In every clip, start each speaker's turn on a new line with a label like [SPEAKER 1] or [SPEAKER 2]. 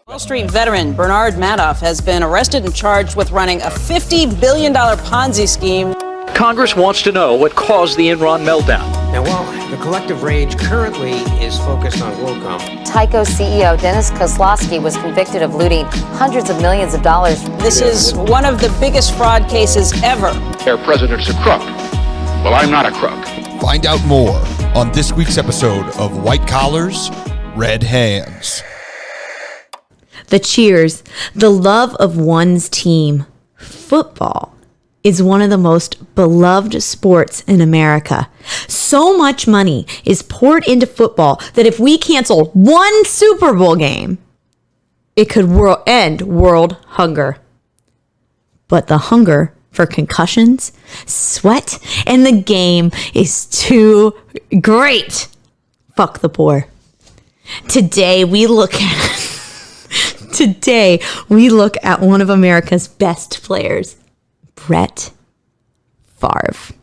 [SPEAKER 1] Wall Street veteran Bernard Madoff has been arrested and charged with running a $50 billion Ponzi scheme.
[SPEAKER 2] Congress wants to know what caused the Enron meltdown.
[SPEAKER 3] Now, while the collective rage currently is focused on WorldCom,
[SPEAKER 4] Tyco CEO Dennis Kozlowski was convicted of looting hundreds of millions of dollars.
[SPEAKER 1] This is one of the biggest fraud cases ever.
[SPEAKER 5] Their president's a crook. Well, I'm not a crook.
[SPEAKER 6] Find out more on this week's episode of White Collars, Red Hands.
[SPEAKER 7] The cheers, the love of one's team. Football is one of the most beloved sports in America. So much money is poured into football that if we cancel one Super Bowl game, it could end world hunger. But the hunger for concussions, sweat, and the game is too great. Fuck the poor. Today we look at one of America's best players, Brett Favre.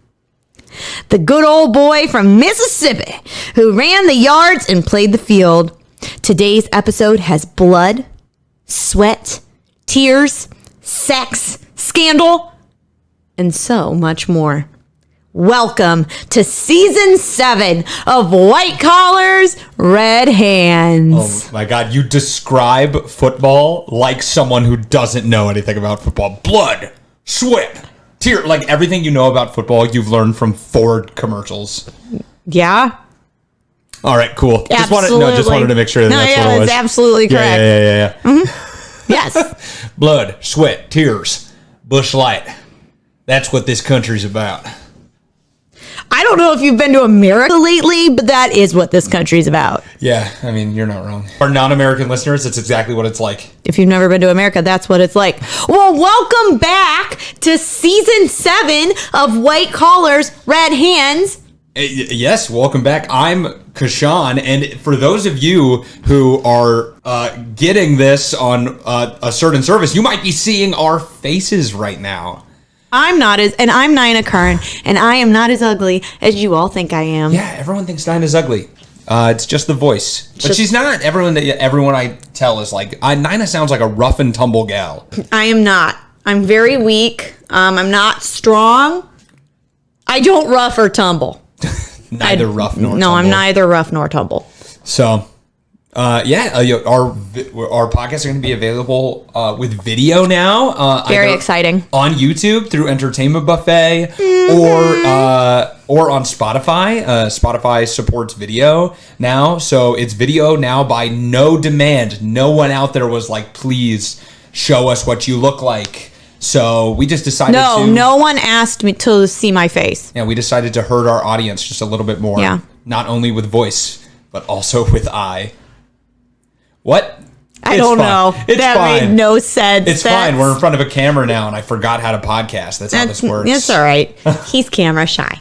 [SPEAKER 7] The good old boy from Mississippi who ran the yards and played the field. Today's episode has blood, sweat, tears, sex, scandal, and so much more. Welcome to season 7 of White Collars, Red Hands.
[SPEAKER 8] Oh my God, you describe football like someone who doesn't know anything about football. Blood, sweat, tear, like everything you know about football you've learned from Ford commercials.
[SPEAKER 7] Yeah.
[SPEAKER 8] All right, cool. Just wanted to make sure that's what it was.
[SPEAKER 7] That's absolutely correct.
[SPEAKER 8] Yeah.
[SPEAKER 7] Mm-hmm. Yes.
[SPEAKER 8] Blood, sweat, tears, Busch Light. That's what this country's about.
[SPEAKER 7] I don't know if you've been to America lately, but that is what this country's about.
[SPEAKER 8] Yeah, I mean, you're not wrong. For non-American listeners, it's exactly what it's like.
[SPEAKER 7] If you've never been to America, that's what it's like. Well, welcome back to season 7 of White Collars, Red Hands.
[SPEAKER 8] Yes, welcome back. I'm Kashan, and for those of you who are getting this on a certain service, you might be seeing our faces right now.
[SPEAKER 7] I'm Nina Kern, and I am not as ugly as you all think I am.
[SPEAKER 8] Yeah, everyone thinks Nina's ugly. It's just the voice. But she's not. Everyone I tell is like, Nina sounds like a rough and tumble gal.
[SPEAKER 7] I am not. I'm very weak. I'm not strong. I don't rough or tumble.
[SPEAKER 8] Neither rough nor tumble.
[SPEAKER 7] No, I'm neither rough nor tumble.
[SPEAKER 8] So, our podcasts are going to be available with video now.
[SPEAKER 7] Very exciting.
[SPEAKER 8] On YouTube through Entertainment Buffet or on Spotify. Spotify supports video now, so it's video now by no demand. No one out there was like, please show us what you look like. So we just decided
[SPEAKER 7] no one asked me to see my face.
[SPEAKER 8] Yeah, we decided to hurt our audience just a little bit more.
[SPEAKER 7] Yeah.
[SPEAKER 8] Not only with voice, but also with eye. What?
[SPEAKER 7] I don't know. That made no sense.
[SPEAKER 8] It's fine. We're in front of a camera now, and I forgot how to podcast. That's how this works.
[SPEAKER 7] It's all right. He's camera shy.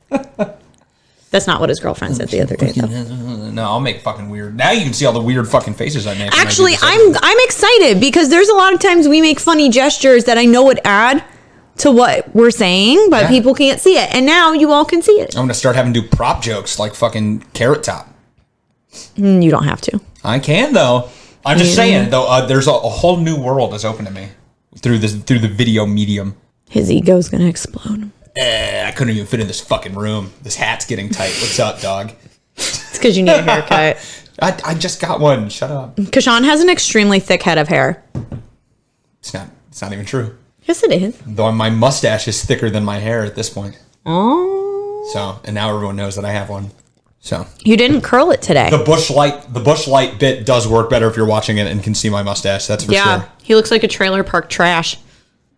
[SPEAKER 7] That's not what his girlfriend said the other day, though.
[SPEAKER 8] No, I'll make fucking weird. Now you can see all the weird fucking faces I make.
[SPEAKER 7] Actually, I'm excited because there's a lot of times we make funny gestures that I know would add to what we're saying, but people can't see it. And now you all can see it.
[SPEAKER 8] I'm going to start having to do prop jokes like fucking Carrot Top.
[SPEAKER 7] You don't have to.
[SPEAKER 8] I can, though. I'm just saying, though, there's a whole new world that's open to me through the video medium.
[SPEAKER 7] His ego's going to explode.
[SPEAKER 8] I couldn't even fit in this fucking room. This hat's getting tight. What's up, dog?
[SPEAKER 7] It's because you need a haircut.
[SPEAKER 8] I just got one. Shut up.
[SPEAKER 7] Kashan has an extremely thick head of hair.
[SPEAKER 8] It's not even true.
[SPEAKER 7] Yes, it is.
[SPEAKER 8] Though my mustache is thicker than my hair at this point.
[SPEAKER 7] Oh.
[SPEAKER 8] So, and now everyone knows that I have one. So
[SPEAKER 7] you didn't curl it today.
[SPEAKER 8] The Busch Light bit does work better if you're watching it and can see my mustache. That's for sure.
[SPEAKER 7] Yeah, he looks like a trailer park trash.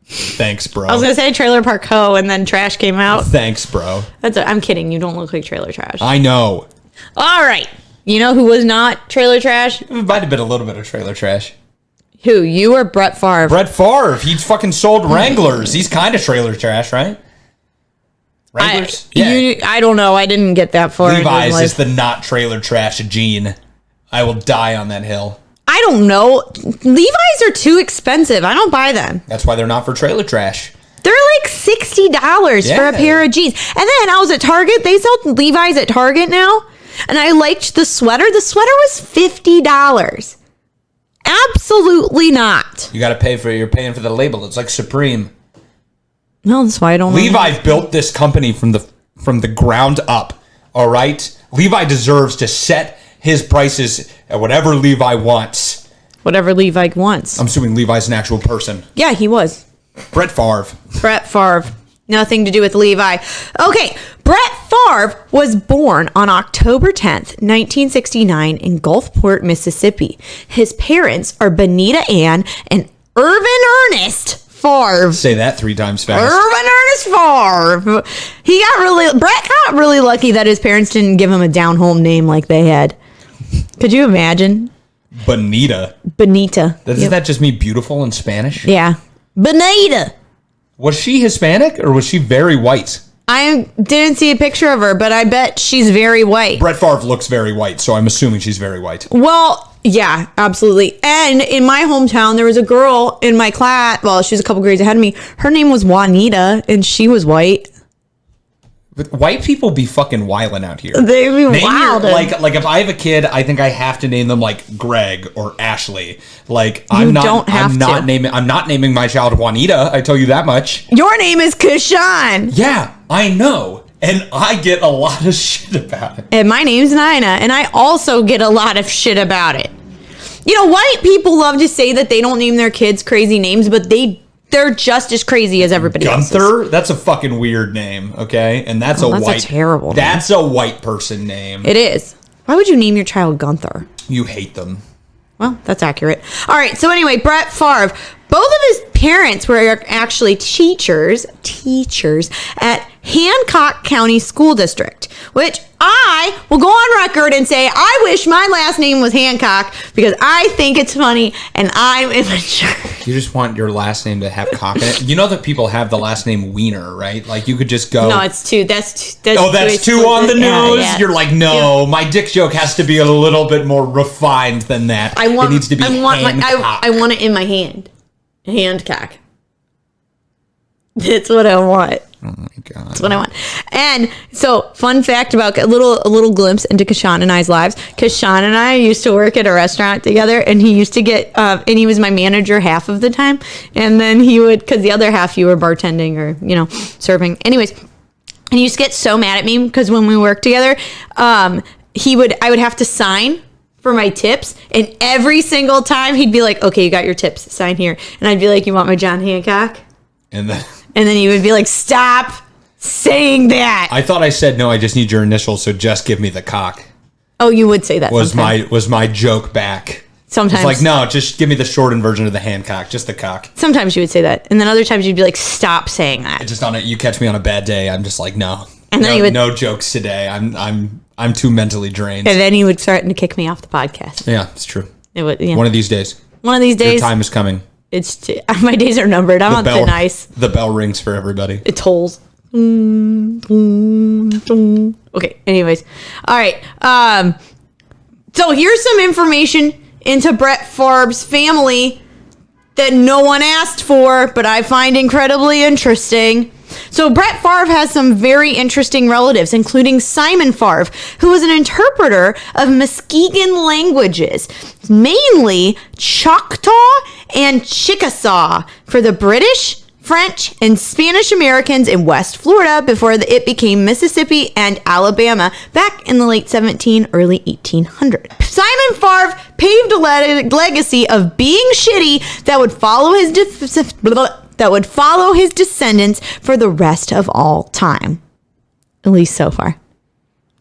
[SPEAKER 8] Thanks, bro.
[SPEAKER 7] I was gonna say trailer park hoe, and then trash came out.
[SPEAKER 8] Thanks, bro.
[SPEAKER 7] I'm kidding. You don't look like trailer trash.
[SPEAKER 8] I know.
[SPEAKER 7] All right. You know who was not trailer trash?
[SPEAKER 8] It might have been a little bit of trailer trash.
[SPEAKER 7] Who? You or Brett Favre?
[SPEAKER 8] Brett Favre. He's fucking sold Wranglers. He's kind of trailer trash, right? Wranglers?
[SPEAKER 7] I don't know. I didn't get that far.
[SPEAKER 8] Levi's is the not trailer trash gene. I will die on that hill.
[SPEAKER 7] I don't know. Levi's are too expensive. I don't buy them.
[SPEAKER 8] That's why they're not for trailer trash.
[SPEAKER 7] They're like $60 for a pair of jeans. And then I was at Target. They sell Levi's at Target now. And I liked the sweater. The sweater was $50. Absolutely not.
[SPEAKER 8] You got to pay for it. You're paying for the label. It's like Supreme.
[SPEAKER 7] No, that's why I don't know.
[SPEAKER 8] Levi built this company from the ground up. All right? Levi deserves to set his prices at whatever Levi wants.
[SPEAKER 7] Whatever Levi wants.
[SPEAKER 8] I'm assuming Levi's an actual person.
[SPEAKER 7] Yeah, he was.
[SPEAKER 8] Brett Favre.
[SPEAKER 7] Brett Favre. Nothing to do with Levi. Okay, Brett Favre was born on October 10th, 1969 in Gulfport, Mississippi. His parents are Benita Ann and Irvin Ernest Favre.
[SPEAKER 8] Say that 3 times fast.
[SPEAKER 7] Irvin Ernest Favre. Brett got really lucky that his parents didn't give him a down home name like they had. Could you imagine?
[SPEAKER 8] Benita. Doesn't that just mean beautiful in Spanish?
[SPEAKER 7] Yeah. Benita.
[SPEAKER 8] Was she Hispanic or was she very white?
[SPEAKER 7] I didn't see a picture of her, but I bet she's very white.
[SPEAKER 8] Brett Favre looks very white, so I'm assuming she's very white.
[SPEAKER 7] Well, yeah, absolutely. And in my hometown, there was a girl in my class. Well, she was a couple grades ahead of me. Her name was Juanita, and she was white.
[SPEAKER 8] But white people be fucking wilding out here.
[SPEAKER 7] They be wild.
[SPEAKER 8] Like if I have a kid, I think I have to name them like Greg or Ashley. Like I'm not naming my child Juanita. I tell you that much.
[SPEAKER 7] Your name is Kashan.
[SPEAKER 8] Yeah, I know. And I get a lot of shit about it.
[SPEAKER 7] And my name's Nina, and I also get a lot of shit about it. You know, white people love to say that they don't name their kids crazy names, but they're just as crazy as everybody else.
[SPEAKER 8] Gunther? That's a fucking weird name, okay? And that's a
[SPEAKER 7] terrible name.
[SPEAKER 8] That's a white person name.
[SPEAKER 7] It is. Why would you name your child Gunther?
[SPEAKER 8] You hate them.
[SPEAKER 7] Well, that's accurate. All right, so anyway, Brett Favre, both of his parents were actually teachers at Hancock County School District, which I will go on record and say I wish my last name was Hancock because I think it's funny and I'm immature.
[SPEAKER 8] You just want your last name to have cock in it. You know that people have the last name Wiener, right? Like you could just go.
[SPEAKER 7] No, it's two. That's
[SPEAKER 8] two on the nose.
[SPEAKER 7] Yeah.
[SPEAKER 8] You're like, no, my dick joke has to be a little bit more refined than that. It needs to be Hancock.
[SPEAKER 7] I want it in my hand. Hancock. That's what I want.
[SPEAKER 8] Oh my God.
[SPEAKER 7] That's what I want. And so, fun fact about a little glimpse into Kashan and I's lives. Kashan and I used to work at a restaurant together, and he used to get, and he was my manager half of the time. And then he would, because the other half you were bartending or, serving. Anyways, and he used to get so mad at me because when we worked together, I would have to sign for my tips, and every single time he'd be like, okay, you got your tips, sign here. And I'd be like, you want my John Hancock?
[SPEAKER 8] And
[SPEAKER 7] then he would be like, stop saying that.
[SPEAKER 8] I thought I said, no, I just need your initials, so just give me the cock.
[SPEAKER 7] Oh, you would say that
[SPEAKER 8] was my joke back.
[SPEAKER 7] Sometimes.
[SPEAKER 8] It's like, no, just give me the shortened version of the Hancock, just the cock.
[SPEAKER 7] Sometimes you would say that. And then other times you'd be like, stop saying that.
[SPEAKER 8] You catch me on a bad day, I'm just like, no.
[SPEAKER 7] And then
[SPEAKER 8] no jokes today. I'm too mentally drained.
[SPEAKER 7] And then he would start to kick me off the podcast.
[SPEAKER 8] Yeah, it's true.
[SPEAKER 7] It would, yeah.
[SPEAKER 8] One of these days.
[SPEAKER 7] Your
[SPEAKER 8] time is coming.
[SPEAKER 7] My days are numbered. I'm on thin ice.
[SPEAKER 8] The bell rings for everybody.
[SPEAKER 7] It tolls. Okay, anyways. All right. So here's some information into Brett Favre's family that no one asked for, but I find incredibly interesting. So Brett Favre has some very interesting relatives, including Simon Favre, who was an interpreter of Muskegon languages, mainly Choctaw and Chickasaw for the British, French, and Spanish Americans in West Florida before it became Mississippi and Alabama back in the late 1700s, early 1800s. Simon Favre paved a legacy of being shitty that would follow his descendants for the rest of all time. At least so far.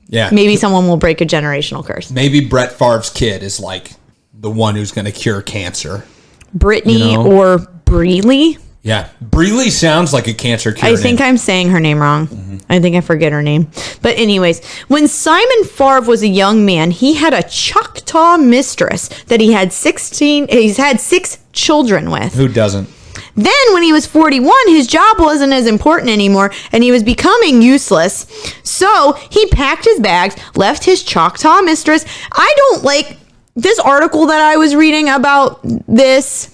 [SPEAKER 8] Yeah.
[SPEAKER 7] Maybe someone will break a generational curse.
[SPEAKER 8] Maybe Brett Favre's kid is like the one who's going to cure cancer.
[SPEAKER 7] Brittany or Breely?
[SPEAKER 8] Yeah. Breely sounds like a cancer cure
[SPEAKER 7] I think I'm saying her name wrong. Mm-hmm. I think I forget her name. But anyways, when Simon Favre was a young man, he had a Choctaw mistress that he's had 6 children with.
[SPEAKER 8] Who doesn't?
[SPEAKER 7] Then when he was 41, his job wasn't as important anymore and he was becoming useless. So he packed his bags, left his Choctaw mistress. I don't like this article that I was reading about this.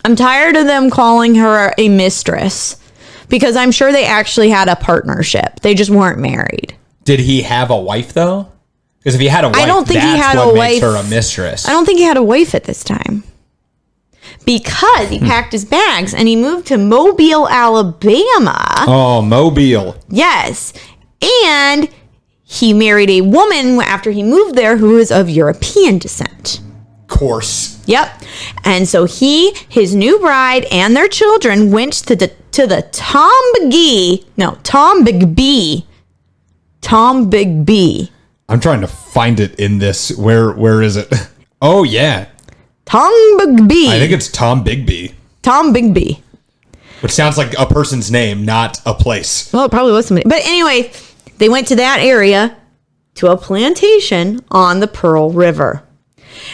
[SPEAKER 7] I'm tired of them calling her a mistress because I'm sure they actually had a partnership. They just weren't married.
[SPEAKER 8] Did he have a wife though? Because if he had a wife,
[SPEAKER 7] I don't think he
[SPEAKER 8] that's
[SPEAKER 7] had
[SPEAKER 8] what
[SPEAKER 7] a
[SPEAKER 8] makes
[SPEAKER 7] wife.
[SPEAKER 8] her a mistress.
[SPEAKER 7] I don't think he had a wife at this time. Because he packed his bags and he moved to Mobile, Alabama.
[SPEAKER 8] Oh, Mobile.
[SPEAKER 7] Yes. And he married a woman after he moved there who was of European descent.
[SPEAKER 8] Course.
[SPEAKER 7] Yep. And so his new bride, and their children went to the Tom Bigby.
[SPEAKER 8] I'm trying to find it in this. Where is it? Oh, yeah.
[SPEAKER 7] Tom Bigby.
[SPEAKER 8] I think it's Tom Bigby.
[SPEAKER 7] Tom Bigby.
[SPEAKER 8] Which sounds like a person's name, not a place.
[SPEAKER 7] Well, it probably was somebody. But anyway, they went to that area, to a plantation on the Pearl River.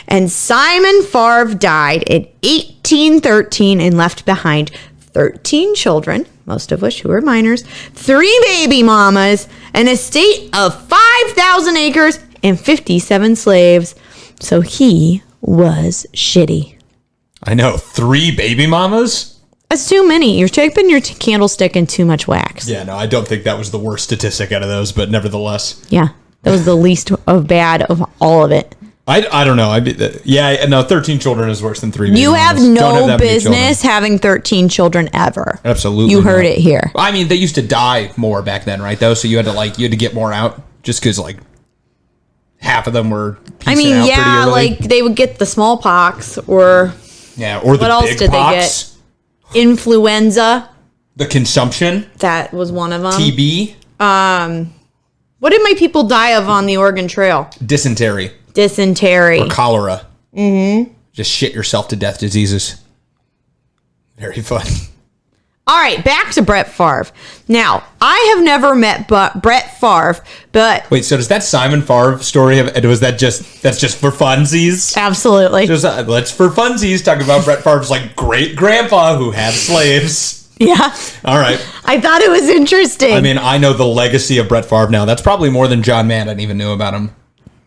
[SPEAKER 7] And Simon Favre died in 1813 and left behind 13 children, most of which who were minors, 3 baby mamas, an estate of 5,000 acres, and 57 slaves. So he was shitty.
[SPEAKER 8] I know. 3 baby mamas?
[SPEAKER 7] That's too many. You're taking your candlestick in too much wax.
[SPEAKER 8] Yeah, no, I don't think that was the worst statistic out of those, but nevertheless.
[SPEAKER 7] Yeah, that was the least of bad of all of it.
[SPEAKER 8] I don't know. 13 children is worse than 3 baby
[SPEAKER 7] You have
[SPEAKER 8] mamas. Don't
[SPEAKER 7] no
[SPEAKER 8] that many children.
[SPEAKER 7] business having 13 children ever.
[SPEAKER 8] Absolutely.
[SPEAKER 7] You heard
[SPEAKER 8] not.
[SPEAKER 7] it here.
[SPEAKER 8] I mean, they used to die more back then, right? Though, so you had to get more out just because half of them were.
[SPEAKER 7] I mean,
[SPEAKER 8] out
[SPEAKER 7] yeah,
[SPEAKER 8] pretty early.
[SPEAKER 7] they would get the smallpox or
[SPEAKER 8] Yeah, or the
[SPEAKER 7] what else
[SPEAKER 8] big
[SPEAKER 7] did
[SPEAKER 8] pox,
[SPEAKER 7] they get? Influenza.
[SPEAKER 8] the consumption,
[SPEAKER 7] That was one of them.
[SPEAKER 8] TB,
[SPEAKER 7] What did my people die of on the Oregon Trail?
[SPEAKER 8] dysentery,
[SPEAKER 7] Dysentery.
[SPEAKER 8] or cholera. Mm-hmm. Just shit yourself to death diseases. Very fun.
[SPEAKER 7] All right, back to Brett Favre. Now, I have never met Brett Favre, but
[SPEAKER 8] Wait, so does that Simon Favre story was that's just for funsies?
[SPEAKER 7] absolutely.
[SPEAKER 8] Just, let's for funsies talk about Brett Favre's great grandpa who had slaves.
[SPEAKER 7] Yeah.
[SPEAKER 8] All right.
[SPEAKER 7] I thought it was interesting.
[SPEAKER 8] I mean, I know the legacy of Brett Favre now. That's probably more than John Madden even knew about him.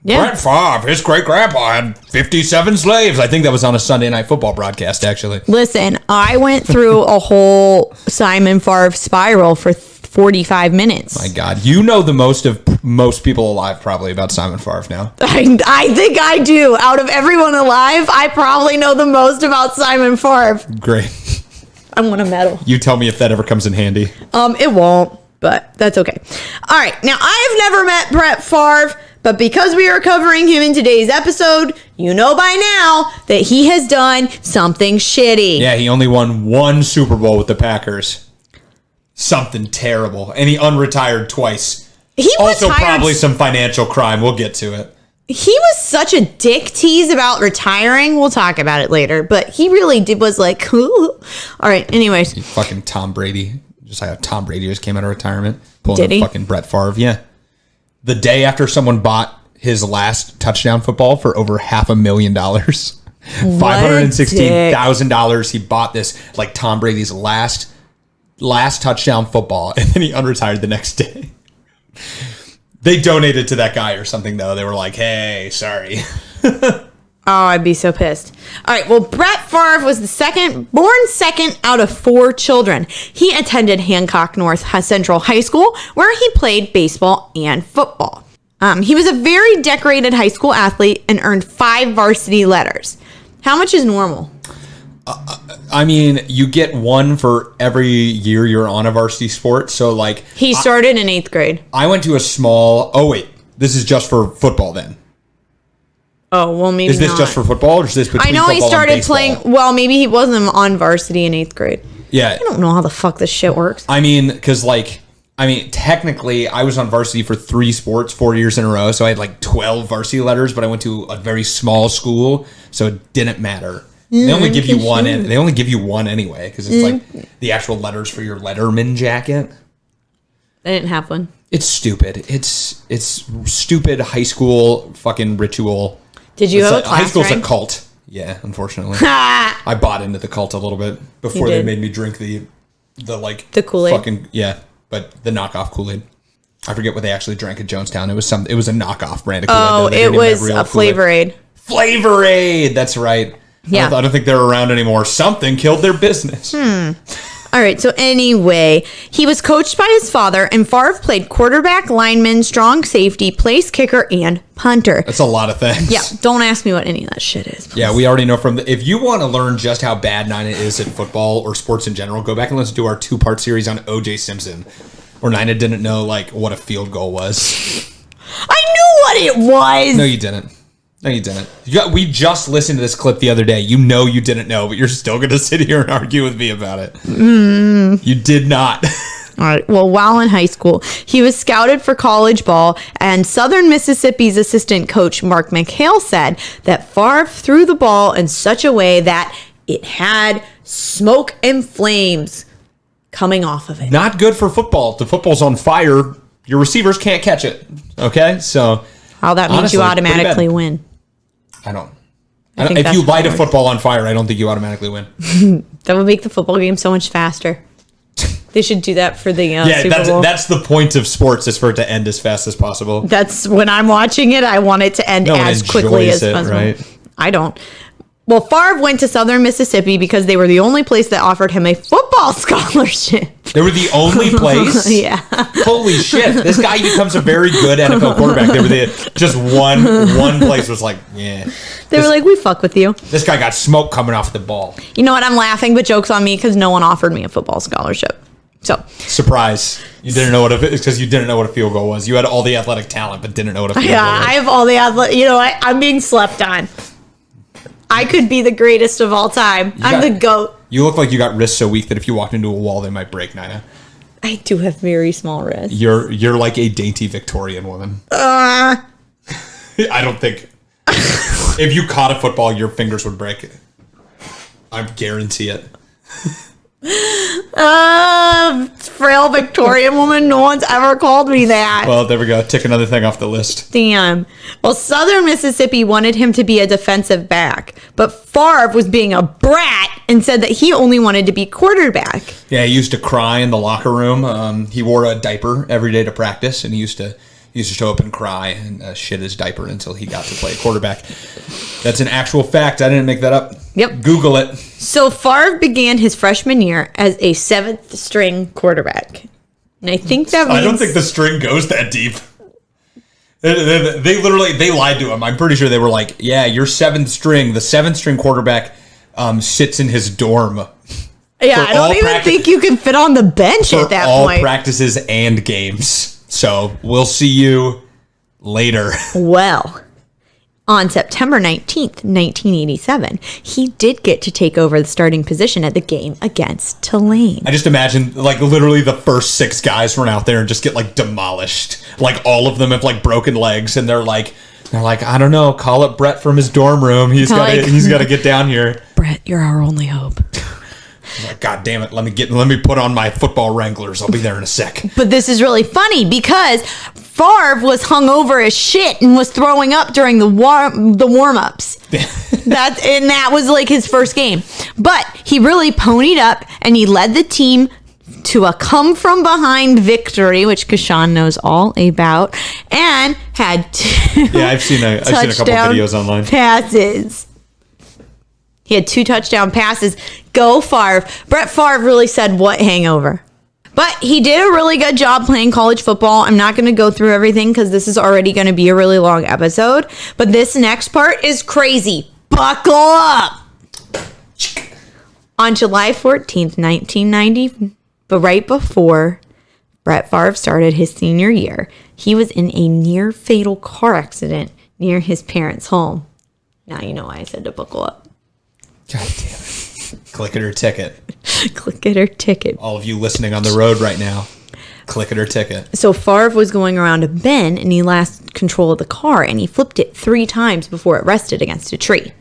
[SPEAKER 7] yeah.
[SPEAKER 8] Brett Favre, his great grandpa had 57 slaves. I think that was on a Sunday Night Football broadcast, actually.
[SPEAKER 7] Listen, I went through a whole Simon Favre spiral for 45 minutes.
[SPEAKER 8] My God, you know the most of most people alive probably about Simon Favre now.
[SPEAKER 7] I think I do. Out of everyone alive, I probably know the most about Simon Favre.
[SPEAKER 8] Great.
[SPEAKER 7] I want a medal.
[SPEAKER 8] You tell me if that ever comes in handy.
[SPEAKER 7] It won't, but that's okay. All right. Now, I have never met Brett Favre, but because we are covering him in today's episode, you know by now that he has done something shitty.
[SPEAKER 8] Yeah, he only won 1 Super Bowl with the Packers. Something terrible. And he unretired twice.
[SPEAKER 7] He
[SPEAKER 8] Also
[SPEAKER 7] retired-
[SPEAKER 8] probably some financial crime. We'll get to it.
[SPEAKER 7] He was such a dick tease about retiring. We'll talk about it later, but he really was like, ooh. All right. Anyways,
[SPEAKER 8] Fucking Tom Brady. Just like how Tom Brady just came out of retirement. Pulling
[SPEAKER 7] Did he?
[SPEAKER 8] Fucking Brett Favre. Yeah. The day after someone bought his last touchdown football for over $500,000. $516,000. He bought this Tom Brady's last touchdown football, and then he unretired the next day. They donated to that guy or something, though. They were like, hey, sorry.
[SPEAKER 7] oh, I'd be so pissed. All right. Well, Brett Favre was born second out of 4 children. He attended Hancock North Central High School, where he played baseball and football. He was a very decorated high school athlete and earned 5 varsity letters. How much is normal?
[SPEAKER 8] I mean, you get 1 for every year you're on a varsity sport. So,
[SPEAKER 7] He started in 8th grade.
[SPEAKER 8] I went to a small... Oh, wait. This is just for football, then.
[SPEAKER 7] Oh, well, maybe
[SPEAKER 8] Is this
[SPEAKER 7] not.
[SPEAKER 8] just for football, or is this between
[SPEAKER 7] I know
[SPEAKER 8] football
[SPEAKER 7] he
[SPEAKER 8] and
[SPEAKER 7] started
[SPEAKER 8] baseball?
[SPEAKER 7] playing... Well, maybe he wasn't on varsity in 8th grade.
[SPEAKER 8] Yeah.
[SPEAKER 7] I don't know how the fuck this shit works.
[SPEAKER 8] I mean, because, technically, I was on varsity for 3 sports 4 years in a row, so I had, 12 varsity letters, but I went to a very small school, so it didn't matter. They only give you one. They only give you 1 anyway, because it's the actual letters for your Letterman jacket.
[SPEAKER 7] I didn't have one.
[SPEAKER 8] It's stupid. It's stupid high school fucking ritual.
[SPEAKER 7] Did you have a class
[SPEAKER 8] high school's
[SPEAKER 7] rank?
[SPEAKER 8] a cult? Yeah, unfortunately. I bought into the cult a little bit before
[SPEAKER 7] You
[SPEAKER 8] they
[SPEAKER 7] did.
[SPEAKER 8] made me drink the
[SPEAKER 7] Kool-Aid?
[SPEAKER 8] Fucking but the knockoff Kool-Aid. I forget what they actually drank at Jonestown. It was a knockoff brand of Kool-Aid.
[SPEAKER 7] Oh,
[SPEAKER 8] though. They
[SPEAKER 7] it
[SPEAKER 8] didn't even
[SPEAKER 7] was
[SPEAKER 8] have real
[SPEAKER 7] a Flavor Aid.
[SPEAKER 8] Flavor Aid. That's right.
[SPEAKER 7] Yeah.
[SPEAKER 8] I don't think they're around anymore. Something killed their business.
[SPEAKER 7] All All right, so anyway, he was coached by his father, and Favre played quarterback, lineman, strong safety, place kicker, and punter.
[SPEAKER 8] That's a lot of things.
[SPEAKER 7] Yeah, don't ask me what any of that shit is. Please.
[SPEAKER 8] Yeah, we already know if you want to learn just how bad Nina is at football or sports in general, go back and listen to our 2-part series on O.J. Simpson, where Nina didn't know like what a field goal was.
[SPEAKER 7] I knew what it was.
[SPEAKER 8] No, you didn't. No, you didn't. We just listened to this clip the other day. You know you didn't know, but you're still going to sit here and argue with me about it. You did not.
[SPEAKER 7] All right. Well, while in high school, he was scouted for college ball, and Southern Mississippi's assistant coach, Mark McHale, said that Favre threw the ball in such a way that it had smoke and flames coming off of it.
[SPEAKER 8] Not good for football. The football's on fire. Your receivers can't catch it. Okay? So...
[SPEAKER 7] Well, that means
[SPEAKER 8] honestly,
[SPEAKER 7] you automatically win.
[SPEAKER 8] I don't.
[SPEAKER 7] think
[SPEAKER 8] If
[SPEAKER 7] that's
[SPEAKER 8] you light a
[SPEAKER 7] how it
[SPEAKER 8] football on fire, I don't think you automatically win.
[SPEAKER 7] That would make the football game so much faster. They should do that for the Super Bowl.
[SPEAKER 8] That's the point of sports, is for it to end as fast as possible.
[SPEAKER 7] That's when I'm watching it, I want it to end as quickly as possible.
[SPEAKER 8] Right?
[SPEAKER 7] I don't. Well, Favre went to Southern Mississippi because they were the only place that offered him a football scholarship.
[SPEAKER 8] They were the only place?
[SPEAKER 7] Yeah.
[SPEAKER 8] Holy shit. This guy becomes a very good NFL quarterback. They were just one place was like, yeah.
[SPEAKER 7] They were like, we fuck with you.
[SPEAKER 8] This guy got smoke coming off the ball.
[SPEAKER 7] You know what? I'm laughing, but joke's on me because no one offered me a football scholarship. So
[SPEAKER 8] surprise. You didn't know it's because you didn't know what a field goal was. You had all the athletic talent, but didn't know what a field goal was.
[SPEAKER 7] I have all the athletic, I'm being slept on. I could be the greatest of all time. I'm the GOAT.
[SPEAKER 8] You look like you got wrists so weak that if you walked into a wall, they might break, Nina.
[SPEAKER 7] I do have very small wrists.
[SPEAKER 8] You're like a dainty Victorian woman. I don't think... if you caught a football, your fingers would break. I guarantee it.
[SPEAKER 7] Frail Victorian woman. No one's ever called me that.
[SPEAKER 8] Well, there we go. Tick another thing off the list.
[SPEAKER 7] Damn. Well, Southern Mississippi wanted him to be a defensive back, but Favre was being a brat and said that he only wanted to be quarterback.
[SPEAKER 8] Yeah, he used to cry in the locker room. He wore a diaper every day to practice, and he used to show up and cry and shit his diaper until he got to play quarterback. That's an actual fact. I didn't make that up.
[SPEAKER 7] Yep.
[SPEAKER 8] Google it.
[SPEAKER 7] So Favre began his freshman year as a 7th string quarterback. And I think that means...
[SPEAKER 8] I don't think the string goes that deep. They literally lied to him. I'm pretty sure they were like, yeah, you're 7th string. The 7th string quarterback sits in his dorm.
[SPEAKER 7] Yeah, I don't even think you can fit on the bench at that point.
[SPEAKER 8] For all practices and games. So we'll see you later.
[SPEAKER 7] Well, on September 19th, 1987, he did get to take over the starting position at the game against Tulane.
[SPEAKER 8] I just imagine, like, literally the first 6 guys run out there and just get, like, demolished. Like, all of them have, like, broken legs, and they're like, I don't know, call up Brett from his dorm room. He's got to get down here.
[SPEAKER 7] Brett, you're our only hope.
[SPEAKER 8] Like, God damn it, let me put on my football Wranglers. I'll be there in a sec.
[SPEAKER 7] But this is really funny because Favre was hungover as shit and was throwing up during the warm-ups. that was like his first game. But he really ponied up and he led the team to a come-from-behind victory, which Kashan knows all about, and had 2
[SPEAKER 8] I've seen a couple videos online.
[SPEAKER 7] Passes. He had 2 touchdown passes. Go Favre. Brett Favre really said, what hangover? But he did a really good job playing college football. I'm not going to go through everything because this is already going to be a really long episode. But this next part is crazy. Buckle up. On July 14th, 1990, but right before Brett Favre started his senior year, he was in a near fatal car accident near his parents' home. Now you know why I said to buckle up.
[SPEAKER 8] God damn it. Click it or ticket.
[SPEAKER 7] Click it or ticket.
[SPEAKER 8] All of you listening on the road right now, click it or ticket.
[SPEAKER 7] So Favre was going around a bend and he lost control of the car and he flipped it 3 times before it rested against a tree.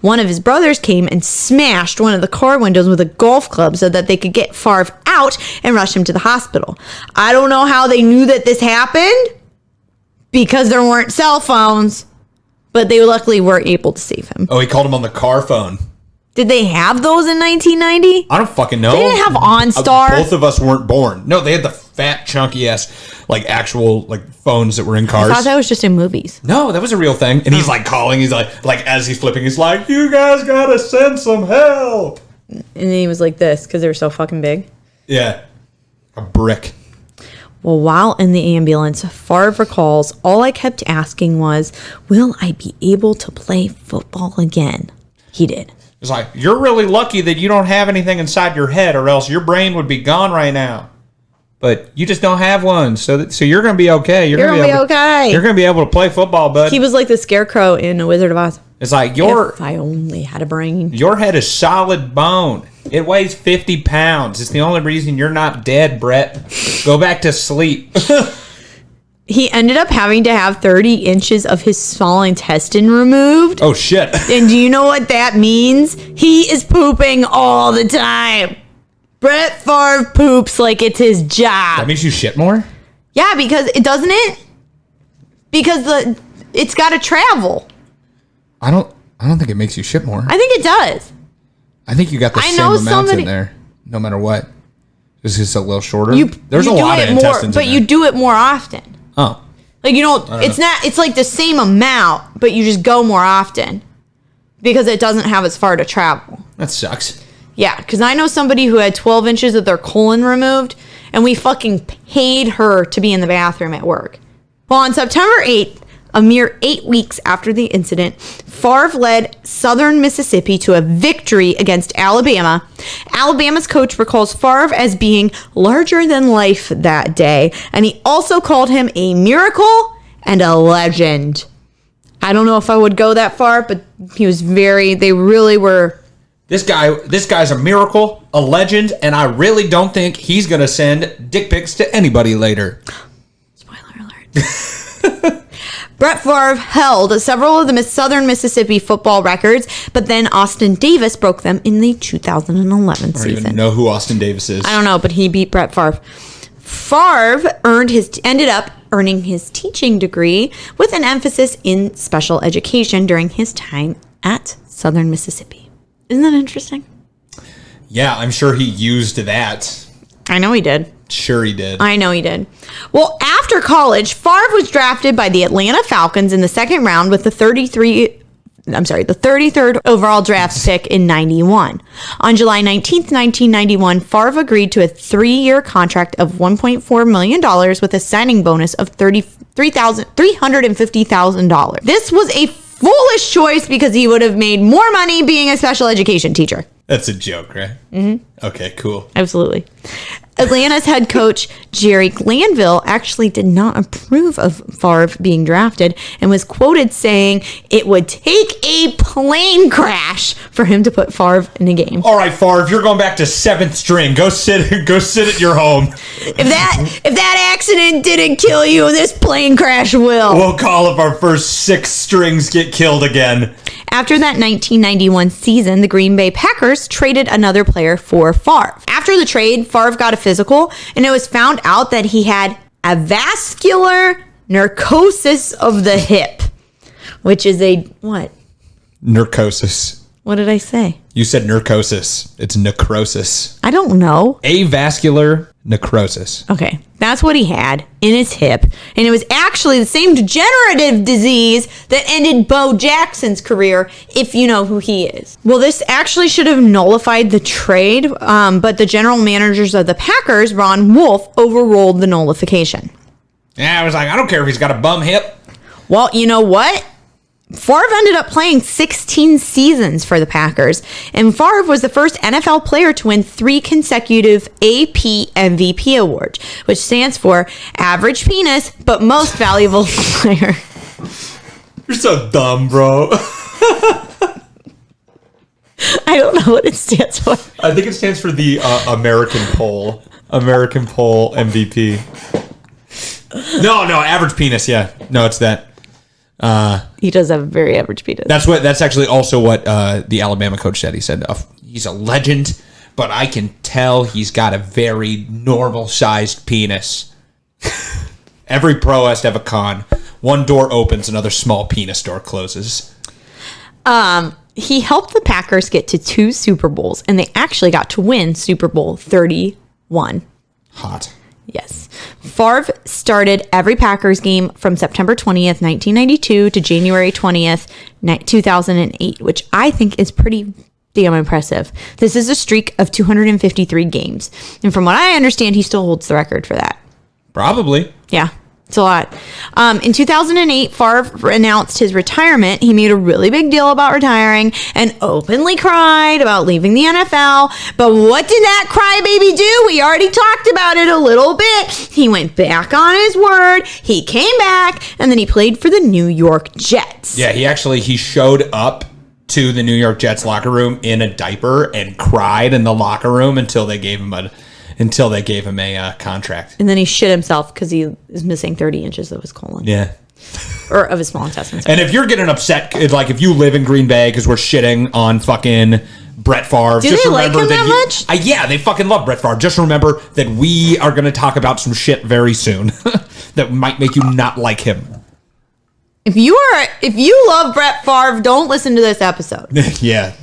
[SPEAKER 7] One of his brothers came and smashed one of the car windows with a golf club so that they could get Favre out and rush him to the hospital. I don't know how they knew that this happened because there weren't cell phones, but they luckily were able to save him.
[SPEAKER 8] Oh, he called him on the car phone.
[SPEAKER 7] Did they have those in 1990?
[SPEAKER 8] I don't fucking know.
[SPEAKER 7] They didn't have OnStar.
[SPEAKER 8] Both of us weren't born. No, they had the fat, chunky ass, like actual like phones that were in cars.
[SPEAKER 7] I thought that was just in movies.
[SPEAKER 8] No, that was a real thing. And he's like calling. He's like as he's flipping, he's like, "You guys gotta send some help."
[SPEAKER 7] And then he was like this because they were so fucking big.
[SPEAKER 8] Yeah. A brick.
[SPEAKER 7] Well, while in the ambulance, Favre recalls, all I kept asking was, will I be able to play football again? He did.
[SPEAKER 8] It's like, you're really lucky that you don't have anything inside your head, or else your brain would be gone right now. But you just don't have one, so you're going to be okay. You're going to be okay. You're going to be able to play football, bud.
[SPEAKER 7] He was like the scarecrow in The Wizard of Oz.
[SPEAKER 8] It's like,
[SPEAKER 7] if I only had a brain.
[SPEAKER 8] Your head is solid bone. It weighs 50 pounds. It's the only reason you're not dead, Brett. Go back to sleep.
[SPEAKER 7] He ended up having to have 30 inches of his small intestine removed.
[SPEAKER 8] Oh, shit.
[SPEAKER 7] And do you know what that means? He is pooping all the time. Brett Favre poops like it's his job.
[SPEAKER 8] That means you shit more?
[SPEAKER 7] Yeah, because it doesn't it? Because it's got to travel.
[SPEAKER 6] I don't think it makes you shit more.
[SPEAKER 7] I think it does.
[SPEAKER 6] I think you got the same amounts in there, no matter what. It's just a little shorter. There's a lot of intestines
[SPEAKER 7] but
[SPEAKER 6] in
[SPEAKER 7] you
[SPEAKER 6] there.
[SPEAKER 7] do it more often.
[SPEAKER 6] Oh.
[SPEAKER 7] Like, you know, it's not, it's like the same amount, but you just go more often because it doesn't have as far to travel.
[SPEAKER 8] That sucks.
[SPEAKER 7] Yeah, because I know somebody who had 12 inches of their colon removed, and we fucking paid her to be in the bathroom at work. Well, on September 8th, a mere 8 weeks after the incident, Favre led Southern Mississippi to a victory against Alabama. Alabama's coach recalls Favre as being larger than life that day, and he also called him a miracle and a legend. I don't know if I would go that far, but they really were.
[SPEAKER 8] This guy's a miracle, a legend, and I really don't think he's going to send dick pics to anybody later.
[SPEAKER 7] Spoiler alert. Brett Favre held several of the Southern Mississippi football records, but then Austin Davis broke them in the 2011 season.
[SPEAKER 8] I don't even know who Austin Davis is.
[SPEAKER 7] I don't know, but he beat Brett Favre. Favre ended up earning his teaching degree with an emphasis in special education during his time at Southern Mississippi. Isn't that interesting?
[SPEAKER 8] Yeah, I'm sure he used that.
[SPEAKER 7] I know he did.
[SPEAKER 8] Sure he did.
[SPEAKER 7] I know he did. Well, after college, Favre was drafted by the Atlanta Falcons in the second round with the 33rd overall draft pick in 91. On July 19th, 1991, Favre agreed to a 3-year contract of $1.4 million with a signing bonus of $350,000. This was a foolish choice because he would have made more money being a special education teacher.
[SPEAKER 8] That's a joke, right? Mm-hmm. Okay, cool.
[SPEAKER 7] Absolutely. Atlanta's head coach, Jerry Glanville, actually did not approve of Favre being drafted and was quoted saying it would take a plane crash for him to put Favre in a game.
[SPEAKER 8] All right, Favre, you're going back to 7th string. Go sit at your home.
[SPEAKER 7] If that accident didn't kill you, this plane crash will.
[SPEAKER 8] We'll call if our first 6 strings get killed again.
[SPEAKER 7] After that 1991 season, the Green Bay Packers traded another player for Favre. After the trade, Favre got a physical, and it was found out that he had a vascular narcosis of the hip, which is a what?
[SPEAKER 8] Narcosis.
[SPEAKER 7] What did I say?
[SPEAKER 8] You said narcosis. It's necrosis.
[SPEAKER 7] I don't know.
[SPEAKER 8] Avascular necrosis.
[SPEAKER 7] Okay, that's what he had in his hip. And it was actually the same degenerative disease that ended Bo Jackson's career, if you know who he is. Well, this actually should have nullified the trade, but the general managers of the Packers, Ron Wolf, overruled the nullification.
[SPEAKER 8] Yeah, I was like, I don't care if he's got a bum hip.
[SPEAKER 7] Well, you know what? Favre ended up playing 16 seasons for the Packers, and Favre was the first NFL player to win 3 consecutive AP MVP awards, which stands for Average Penis, but Most Valuable Player.
[SPEAKER 8] You're so dumb, bro.
[SPEAKER 7] I don't know what it stands for.
[SPEAKER 8] I think it stands for the American Poll MVP. No, average penis, yeah. No, it's that.
[SPEAKER 7] He does have a very average penis.
[SPEAKER 8] That's actually also what the Alabama coach said. He said he's a legend, but I can tell he's got a very normal-sized penis. Every pro has to have a con. One door opens, another small penis door closes.
[SPEAKER 7] He helped the Packers get to 2 Super Bowls, and they actually got to win Super Bowl 31.
[SPEAKER 8] Hot.
[SPEAKER 7] Yes. Favre started every Packers game from September 20th, 1992 to January 20th, 2008, which I think is pretty damn impressive. This is a streak of 253 games. And from what I understand, he still holds the record for that.
[SPEAKER 8] Probably.
[SPEAKER 7] Yeah. It's a lot. In 2008, Favre announced his retirement. He made a really big deal about retiring and openly cried about leaving the NFL. But what did that crybaby do? We already talked about it a little bit. He went back on his word. He came back, and then he played for the New York Jets.
[SPEAKER 8] Yeah, he showed up to the New York Jets locker room in a diaper and cried in the locker room until they gave him a contract.
[SPEAKER 7] And then he shit himself because he is missing 30 inches of his colon.
[SPEAKER 8] Yeah.
[SPEAKER 7] Or of his small intestine.
[SPEAKER 8] And if you're getting upset, like if you live in Green Bay because we're shitting on fucking Brett Favre.
[SPEAKER 7] Do they like him that much?
[SPEAKER 8] Yeah, they fucking love Brett Favre. Just remember that we are going to talk about some shit very soon that might make you not like him.
[SPEAKER 7] If you love Brett Favre, don't listen to this episode.
[SPEAKER 8] Yeah.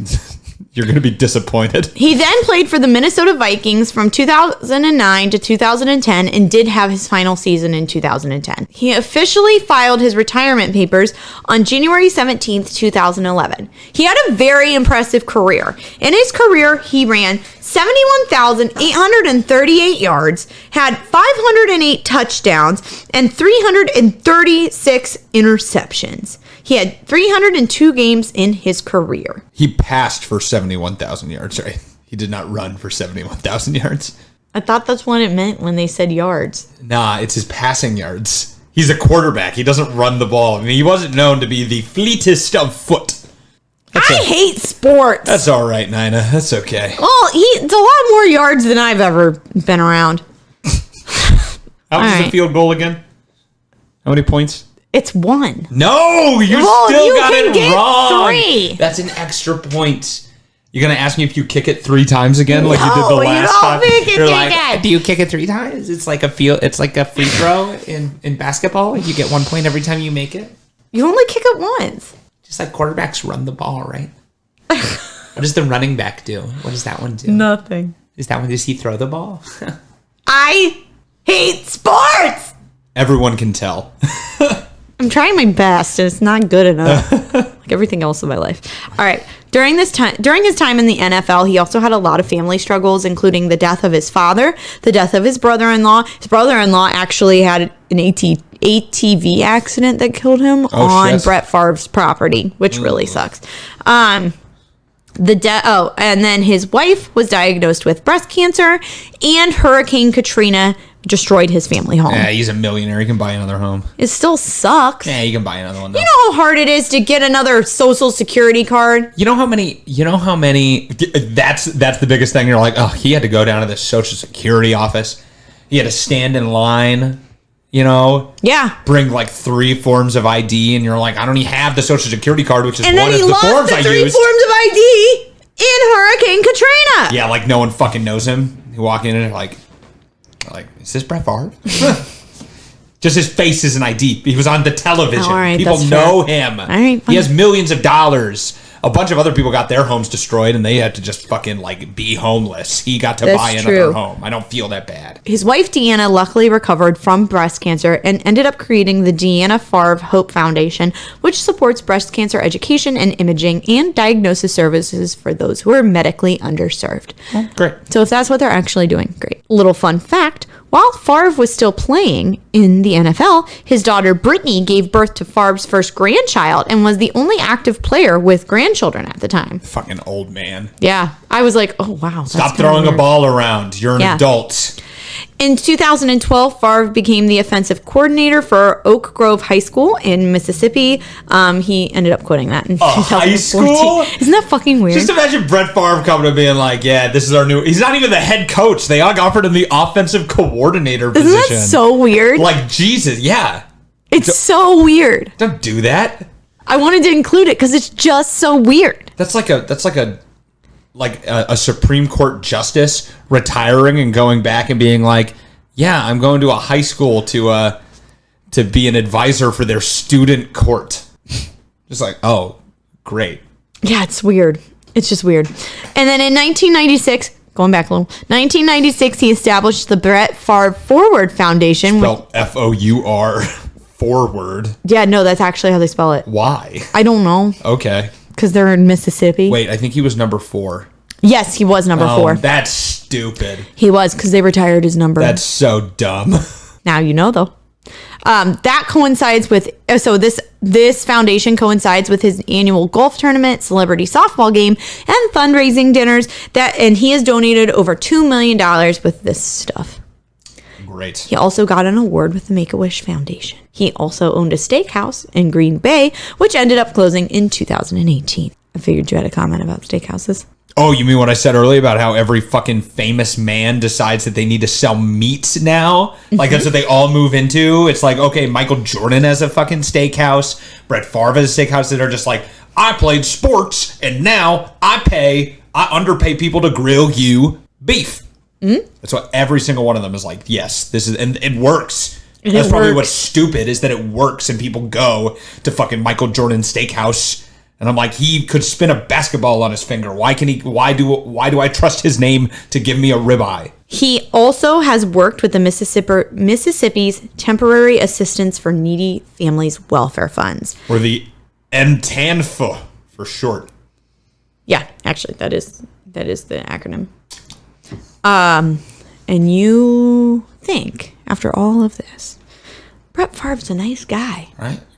[SPEAKER 8] You're going to be disappointed.
[SPEAKER 7] He then played for the Minnesota Vikings from 2009 to 2010 and did have his final season in 2010. He officially filed his retirement papers on January 17th, 2011. He had a very impressive career. In his career, he ran 71,838 yards, had 508 touchdowns, and 336 interceptions. He had 302 games in his career.
[SPEAKER 8] He passed for 71,000 yards, right? He did not run for 71,000 yards.
[SPEAKER 7] I thought that's what it meant when they said yards.
[SPEAKER 8] Nah, it's his passing yards. He's a quarterback. He doesn't run the ball. I mean, he wasn't known to be the fleetest of foot.
[SPEAKER 7] I hate sports.
[SPEAKER 8] That's all right, Nina. That's okay.
[SPEAKER 7] Well, it's a lot more yards than I've ever been around.
[SPEAKER 8] How much is the field goal again? How many points?
[SPEAKER 7] It's 1.
[SPEAKER 8] No, you still got it wrong.
[SPEAKER 7] 3.
[SPEAKER 8] That's an extra point. You're gonna ask me if you kick it 3 times again, like you did the last time.
[SPEAKER 9] You're like, do you kick it 3 times? It's like a free throw in basketball. You get 1 point every time you make it.
[SPEAKER 7] You only kick it once.
[SPEAKER 9] Just like quarterbacks run the ball, right? What does the running back do? What does that one do?
[SPEAKER 7] Nothing.
[SPEAKER 9] Does he throw the ball?
[SPEAKER 7] I hate sports.
[SPEAKER 8] Everyone can tell.
[SPEAKER 7] I'm trying my best, and it's not good enough. Like everything else in my life. All right. During his time in the NFL, he also had a lot of family struggles, including the death of his father, the death of his brother-in-law. His brother-in-law actually had an ATV accident that killed him on Brett Favre's property, which really sucks. And then his wife was diagnosed with breast cancer, and Hurricane Katrina destroyed his family home.
[SPEAKER 8] Yeah, he's a millionaire. He can buy another home.
[SPEAKER 7] It still sucks.
[SPEAKER 8] Yeah, you can buy another one, though.
[SPEAKER 7] You know how hard it is to get another social security card?
[SPEAKER 8] You know how many that's the biggest thing. You're like, oh, he had to go down to the social security office. He had to stand in line,
[SPEAKER 7] Yeah.
[SPEAKER 8] Bring like 3 forms of ID, and you're like, I don't even have the social security card, which is one of the forms I used.
[SPEAKER 7] 3 forms of ID in Hurricane Katrina.
[SPEAKER 8] Yeah, like no one fucking knows him. You walk in and like, is this Brett Favre? Just his face is an ID. He was on the television.
[SPEAKER 7] All right,
[SPEAKER 8] people know him.
[SPEAKER 7] All right,
[SPEAKER 8] he has millions of dollars. A bunch of other people got their homes destroyed, and they had to just fucking be homeless. He got to buy another home. I don't feel that bad.
[SPEAKER 7] His wife, Deanna, luckily recovered from breast cancer and ended up creating the Deanna Favre Hope Foundation, which supports breast cancer education and imaging and diagnosis services for those who are medically underserved.
[SPEAKER 8] Oh, great.
[SPEAKER 7] So if that's what they're actually doing, great. Little fun fact. While Favre was still playing in the NFL, his daughter Brittany gave birth to Favre's first grandchild and was the only active player with grandchildren at the time.
[SPEAKER 8] Fucking old man.
[SPEAKER 7] Yeah. I was like, oh, wow.
[SPEAKER 8] Stop throwing a ball around. You're an adult.
[SPEAKER 7] In 2012, Favre became the offensive coordinator for Oak Grove High School in Mississippi. He ended up quitting that in 2014.
[SPEAKER 8] High school?
[SPEAKER 7] Isn't that fucking weird?
[SPEAKER 8] Just imagine Brett Favre coming and being like, yeah, this is our new... He's not even the head coach. They offered him the offensive coordinator position.
[SPEAKER 7] Isn't that so weird?
[SPEAKER 8] Like, Jesus, yeah.
[SPEAKER 7] It's so weird.
[SPEAKER 8] Don't do that.
[SPEAKER 7] I wanted to include it because it's just so weird.
[SPEAKER 8] That's like a Supreme Court justice retiring and going back and being like, yeah, I'm going to a high school to be an advisor for their student court. Just like, oh, great.
[SPEAKER 7] Yeah, it's weird. It's just weird. And then in 1996, going back a little, 1996, he established the Brett Favre Forward Foundation.
[SPEAKER 8] Spelled F-O-U-R, forward.
[SPEAKER 7] Yeah, no, that's actually how they spell it.
[SPEAKER 8] Why?
[SPEAKER 7] I don't know.
[SPEAKER 8] Okay.
[SPEAKER 7] because they're in Mississippi.
[SPEAKER 8] Wait, I think he was number 4.
[SPEAKER 7] Yes, he was number 4.
[SPEAKER 8] That's stupid.
[SPEAKER 7] He was, because they retired his number.
[SPEAKER 8] That's so dumb.
[SPEAKER 7] Now you know, though. That coincides with, so this foundation coincides with his annual golf tournament, celebrity softball game, and fundraising dinners. And he has donated over $2 million with this stuff.
[SPEAKER 8] Great.
[SPEAKER 7] He also got an award with the Make-A-Wish Foundation. He also owned a steakhouse in Green Bay, which ended up closing in 2018. I figured you had a comment about steakhouses.
[SPEAKER 8] Oh, you mean what I said earlier about how every fucking famous man decides that they need to sell meat now? Like, that's what they all move into? It's like, okay, Michael Jordan has a fucking steakhouse. Brett Favre has a steakhouse that are just like, I played sports, and now I underpay people to grill you beef. Mm-hmm. That's what every single one of them is like, yes, this is, and it works. And that's probably what's stupid, is that it works and people go to fucking Michael Jordan Steakhouse. And I'm like, he could spin a basketball on his finger. Why do I trust his name to give me a ribeye?
[SPEAKER 7] He also has worked with the Mississippi's Temporary Assistance for Needy Families Welfare Funds.
[SPEAKER 8] Or the MTANF for short.
[SPEAKER 7] Yeah, actually, that is the acronym. And you think, after all of this, Brett Favre's a nice guy.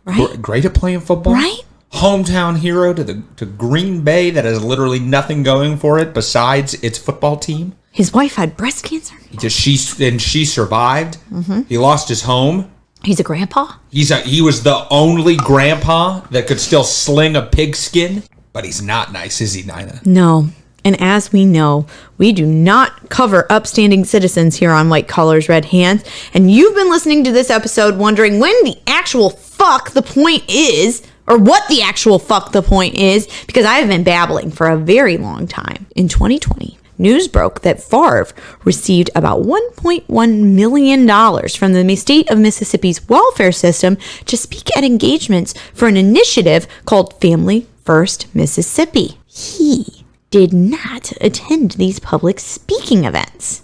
[SPEAKER 8] Right? Great at playing football.
[SPEAKER 7] Right?
[SPEAKER 8] Hometown hero to Green Bay that has literally nothing going for it besides its football team.
[SPEAKER 7] His wife had breast cancer.
[SPEAKER 8] She survived. Mm-hmm. He lost his home.
[SPEAKER 7] He's a grandpa.
[SPEAKER 8] He was the only grandpa that could still sling a pigskin. But he's not nice, is he, Nina?
[SPEAKER 7] No. And as we know, we do not cover upstanding citizens here on White Collars, Red Hands. And you've been listening to this episode wondering when the actual fuck the point is, or what the actual fuck the point is, because I have been babbling for a very long time. In 2020, news broke that Favre received about $1.1 million from the state of Mississippi's welfare system to speak at engagements for an initiative called Family First Mississippi. He did not attend these public speaking events,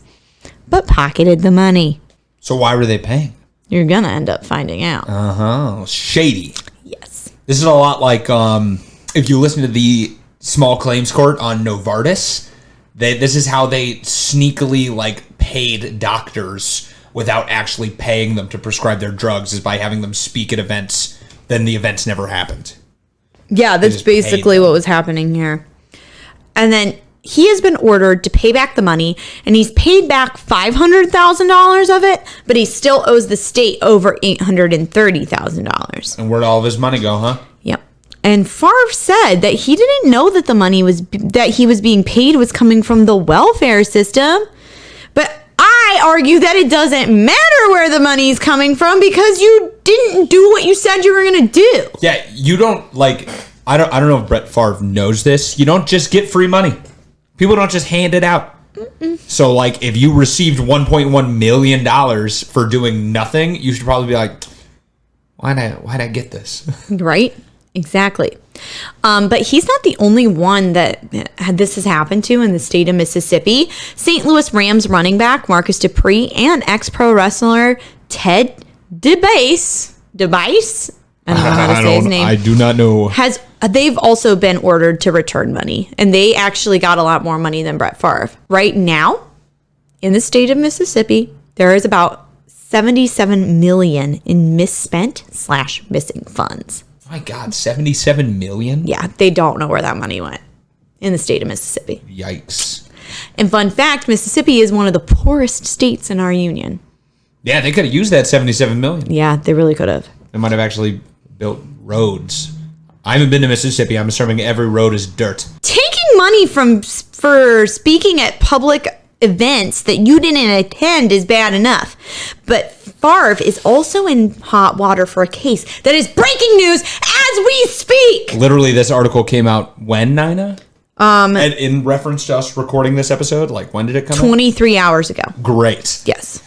[SPEAKER 7] but pocketed the money.
[SPEAKER 8] So why were they paying?
[SPEAKER 7] You're gonna end up finding out.
[SPEAKER 8] Shady.
[SPEAKER 7] Yes.
[SPEAKER 8] This is a lot like if you listen to the small claims court on Novartis, this is how they sneakily paid doctors without actually paying them to prescribe their drugs, is by having them speak at events. Then the events never happened.
[SPEAKER 7] Yeah, that's basically what was happening here. And then he has been ordered to pay back the money, and he's paid back $500,000 of it, but he still owes the state over $830,000.
[SPEAKER 8] And where'd all of his money go, huh?
[SPEAKER 7] Yep. And Favre said that he didn't know that the money that he was being paid was coming from the welfare system. But I argue that it doesn't matter where the money's coming from, because you didn't do what you said you were going to do.
[SPEAKER 8] Yeah, you don't I don't know if Brett Favre knows this. You don't just get free money. People don't just hand it out. Mm-mm. So, if you received $1.1 million for doing nothing, you should probably be like, why'd I get this?
[SPEAKER 7] Right? Exactly. But he's not the only one that this has happened to in the state of Mississippi. St. Louis Rams running back Marcus Dupree and ex-pro wrestler Ted DeBase, I don't know how to say his name.
[SPEAKER 8] I do not know.
[SPEAKER 7] They've also been ordered to return money, and they actually got a lot more money than Brett Favre. Right now, in the state of Mississippi, there is about $77 million in misspent/missing funds.
[SPEAKER 8] My God, $77 million?
[SPEAKER 7] Yeah, they don't know where that money went in the state of Mississippi.
[SPEAKER 8] Yikes.
[SPEAKER 7] And fun fact, Mississippi is one of the poorest states in our union.
[SPEAKER 8] Yeah, they could have used that $77 million.
[SPEAKER 7] Yeah, they really could have.
[SPEAKER 8] They might have actually built roads. I haven't been to Mississippi. I'm assuming every road is dirt.
[SPEAKER 7] Taking money for speaking at public events that you didn't attend is bad enough. But Favre is also in hot water for a case that is breaking news as we speak.
[SPEAKER 8] Literally, this article came out when, Nina? And in reference to us recording this episode, when did it come out?
[SPEAKER 7] 23 hours ago.
[SPEAKER 8] Great.
[SPEAKER 7] Yes.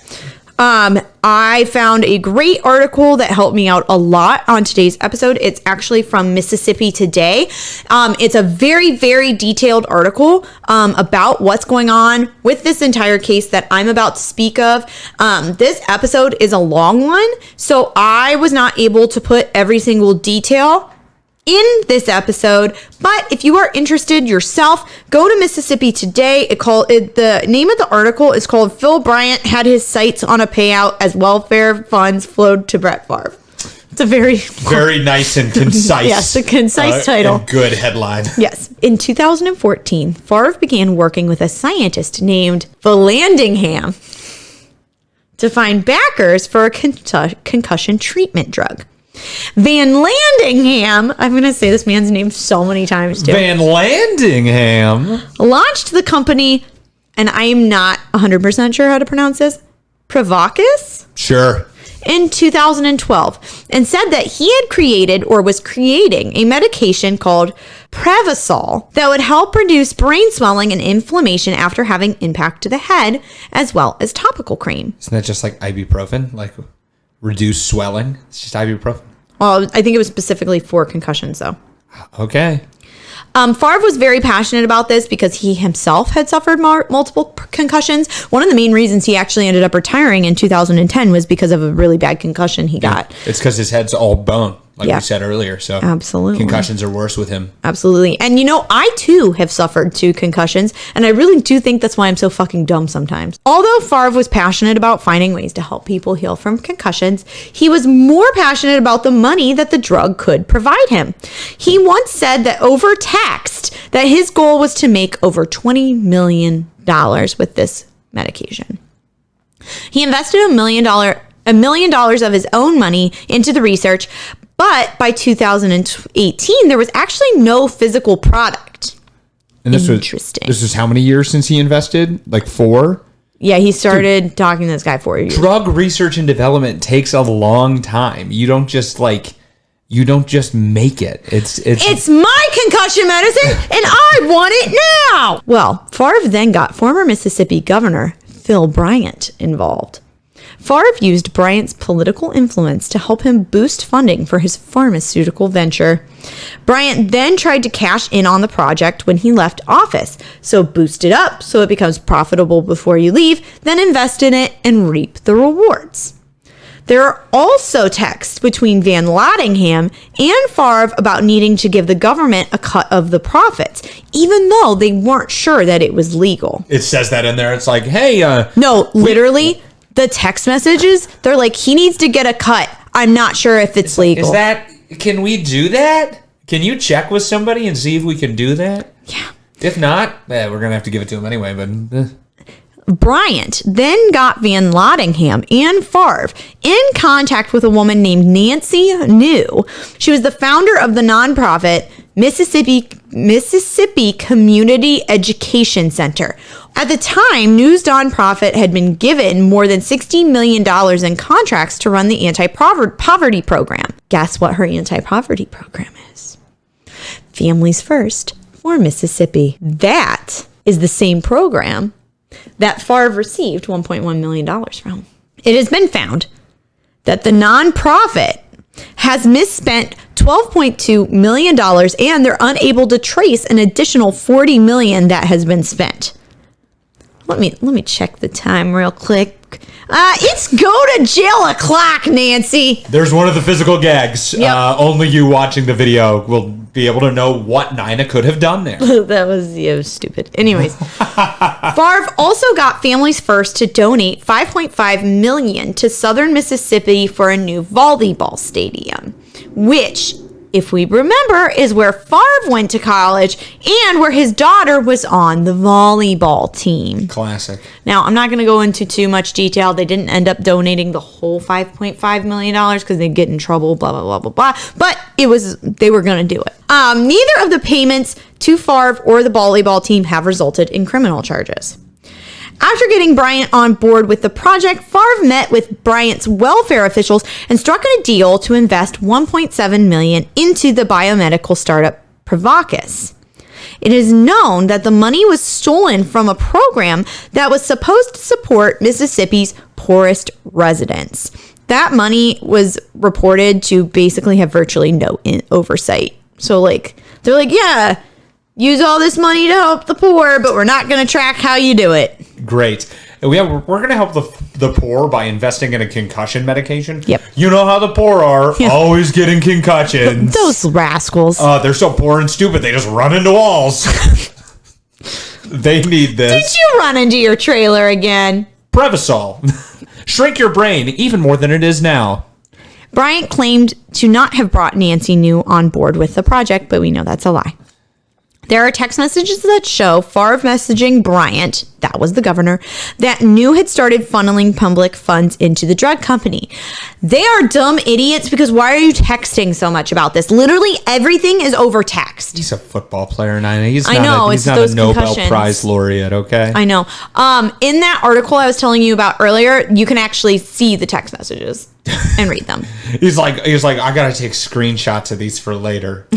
[SPEAKER 7] I found a great article that helped me out a lot on today's episode. It's actually from Mississippi Today. It's a very, very detailed article about what's going on with this entire case that I'm about to speak of. This episode is a long one, so I was not able to put every single detail in this episode. But if you are interested yourself, go to Mississippi Today. The name of the article is called "Phil Bryant Had His Sights on a Payout as Welfare Funds Flowed to Brett Favre." It's a very
[SPEAKER 8] nice and concise.
[SPEAKER 7] Yes, a concise title.
[SPEAKER 8] And good headline.
[SPEAKER 7] Yes. In 2014, Favre began working with a scientist named Vallandigham to find backers for a concussion treatment drug. Van Landingham, I'm going to say this man's name so many times too.
[SPEAKER 8] Van Landingham
[SPEAKER 7] launched the company, and I am not 100% sure how to pronounce this, Provocus?
[SPEAKER 8] Sure.
[SPEAKER 7] In 2012, and said that he had created or was creating a medication called Prevacol that would help reduce brain swelling and inflammation after having impact to the head, as well as topical cream.
[SPEAKER 8] Isn't that just like ibuprofen? Like reduce swelling? It's just ibuprofen.
[SPEAKER 7] Well, I think it was specifically for concussions, though.
[SPEAKER 8] Okay.
[SPEAKER 7] Favre was very passionate about this because he himself had suffered multiple concussions. One of the main reasons he actually ended up retiring in 2010 was because of a really bad concussion he got.
[SPEAKER 8] It's because his head's all bone, like we said earlier. So
[SPEAKER 7] absolutely,
[SPEAKER 8] concussions are worse with him.
[SPEAKER 7] Absolutely. And I too have suffered 2 concussions, and I really do think that's why I'm so fucking dumb sometimes. Although Favre was passionate about finding ways to help people heal from concussions, he was more passionate about the money that the drug could provide him. He once said that over text that his goal was to make over $20 million with this medication. He invested $1 million of his own money into the research, but by 2018, there was actually no physical product.
[SPEAKER 8] And this was how many years since he invested? Like 4?
[SPEAKER 7] Yeah, he started talking to this guy 4 years.
[SPEAKER 8] Drug research and development takes a long time. You don't just make it. It's
[SPEAKER 7] my concussion medicine, and I want it now. Well, Favre then got former Mississippi Governor Phil Bryant involved. Favre used Bryant's political influence to help him boost funding for his pharmaceutical venture. Bryant then tried to cash in on the project when he left office, so boost it up so it becomes profitable before you leave, then invest in it and reap the rewards. There are also texts between Van Landingham and Favre about needing to give the government a cut of the profits, even though they weren't sure that it was legal.
[SPEAKER 8] It says that in there. It's like, hey...
[SPEAKER 7] No, literally... The text messages, they're like, he needs to get a cut. I'm not sure if it's legal.
[SPEAKER 8] Can we do that? Can you check with somebody and see if we can do that?
[SPEAKER 7] Yeah.
[SPEAKER 8] If not, we're going to have to give it to him anyway. But
[SPEAKER 7] Bryant then got Van Landingham and Favre in contact with a woman named Nancy New. She was the founder of the nonprofit Mississippi Community Education Center. At the time, New's nonprofit had been given more than $60 million in contracts to run the anti-poverty program. Guess what her anti-poverty program is? Families First for Mississippi. That is the same program that Favre received $1.1 million from. It has been found that the nonprofit has misspent $12.2 million, and they're unable to trace an additional $40 million that has been spent. Let me check the time real quick. It's go to jail o'clock, Nancy.
[SPEAKER 8] There's one of the physical gags.
[SPEAKER 7] Yep.
[SPEAKER 8] Only you watching the video will be able to know what Nina could have done there.
[SPEAKER 7] That was stupid. Anyways, Favre also got Families First to donate $5.5 million to Southern Mississippi for a new volleyball stadium, which, if we remember, is where Favre went to college and where his daughter was on the volleyball team.
[SPEAKER 8] Classic.
[SPEAKER 7] Now, I'm not going to go into too much detail. They didn't end up donating the whole $5.5 million because they'd get in trouble, blah, blah, blah, blah, blah. But they were going to do it. Neither of the payments to Favre or the volleyball team have resulted in criminal charges. After getting Bryant on board with the project, Favre met with Bryant's welfare officials and struck a deal to invest $1.7 million into the biomedical startup Provocus. It is known that the money was stolen from a program that was supposed to support Mississippi's poorest residents. That money was reported to basically have virtually no oversight. So, they're like, yeah, use all this money to help the poor, but we're not going to track how you do it.
[SPEAKER 8] Great. we're going to help the poor by investing in a concussion medication.
[SPEAKER 7] Yep.
[SPEAKER 8] You know how the poor are, always getting concussions.
[SPEAKER 7] Those rascals.
[SPEAKER 8] They're so poor and stupid, they just run into walls. They need this.
[SPEAKER 7] Did you run into your trailer again?
[SPEAKER 8] Prevosol. Shrink your brain even more than it is now.
[SPEAKER 7] Bryant claimed to not have brought Nancy New on board with the project, but we know that's a lie. There are text messages that show Favre messaging Bryant, that was the governor, that New had started funneling public funds into the drug company. They are dumb idiots because why are you texting so much about this? Literally everything is over text.
[SPEAKER 8] He's a football player, Nina. He's
[SPEAKER 7] I
[SPEAKER 8] not
[SPEAKER 7] know,
[SPEAKER 8] he's
[SPEAKER 7] it's
[SPEAKER 8] not
[SPEAKER 7] those
[SPEAKER 8] a Nobel
[SPEAKER 7] concussions.
[SPEAKER 8] Prize laureate, okay?
[SPEAKER 7] I know. In that article I was telling you about earlier, you can actually see the text messages and read them.
[SPEAKER 8] He's like, I gotta take screenshots of these for later.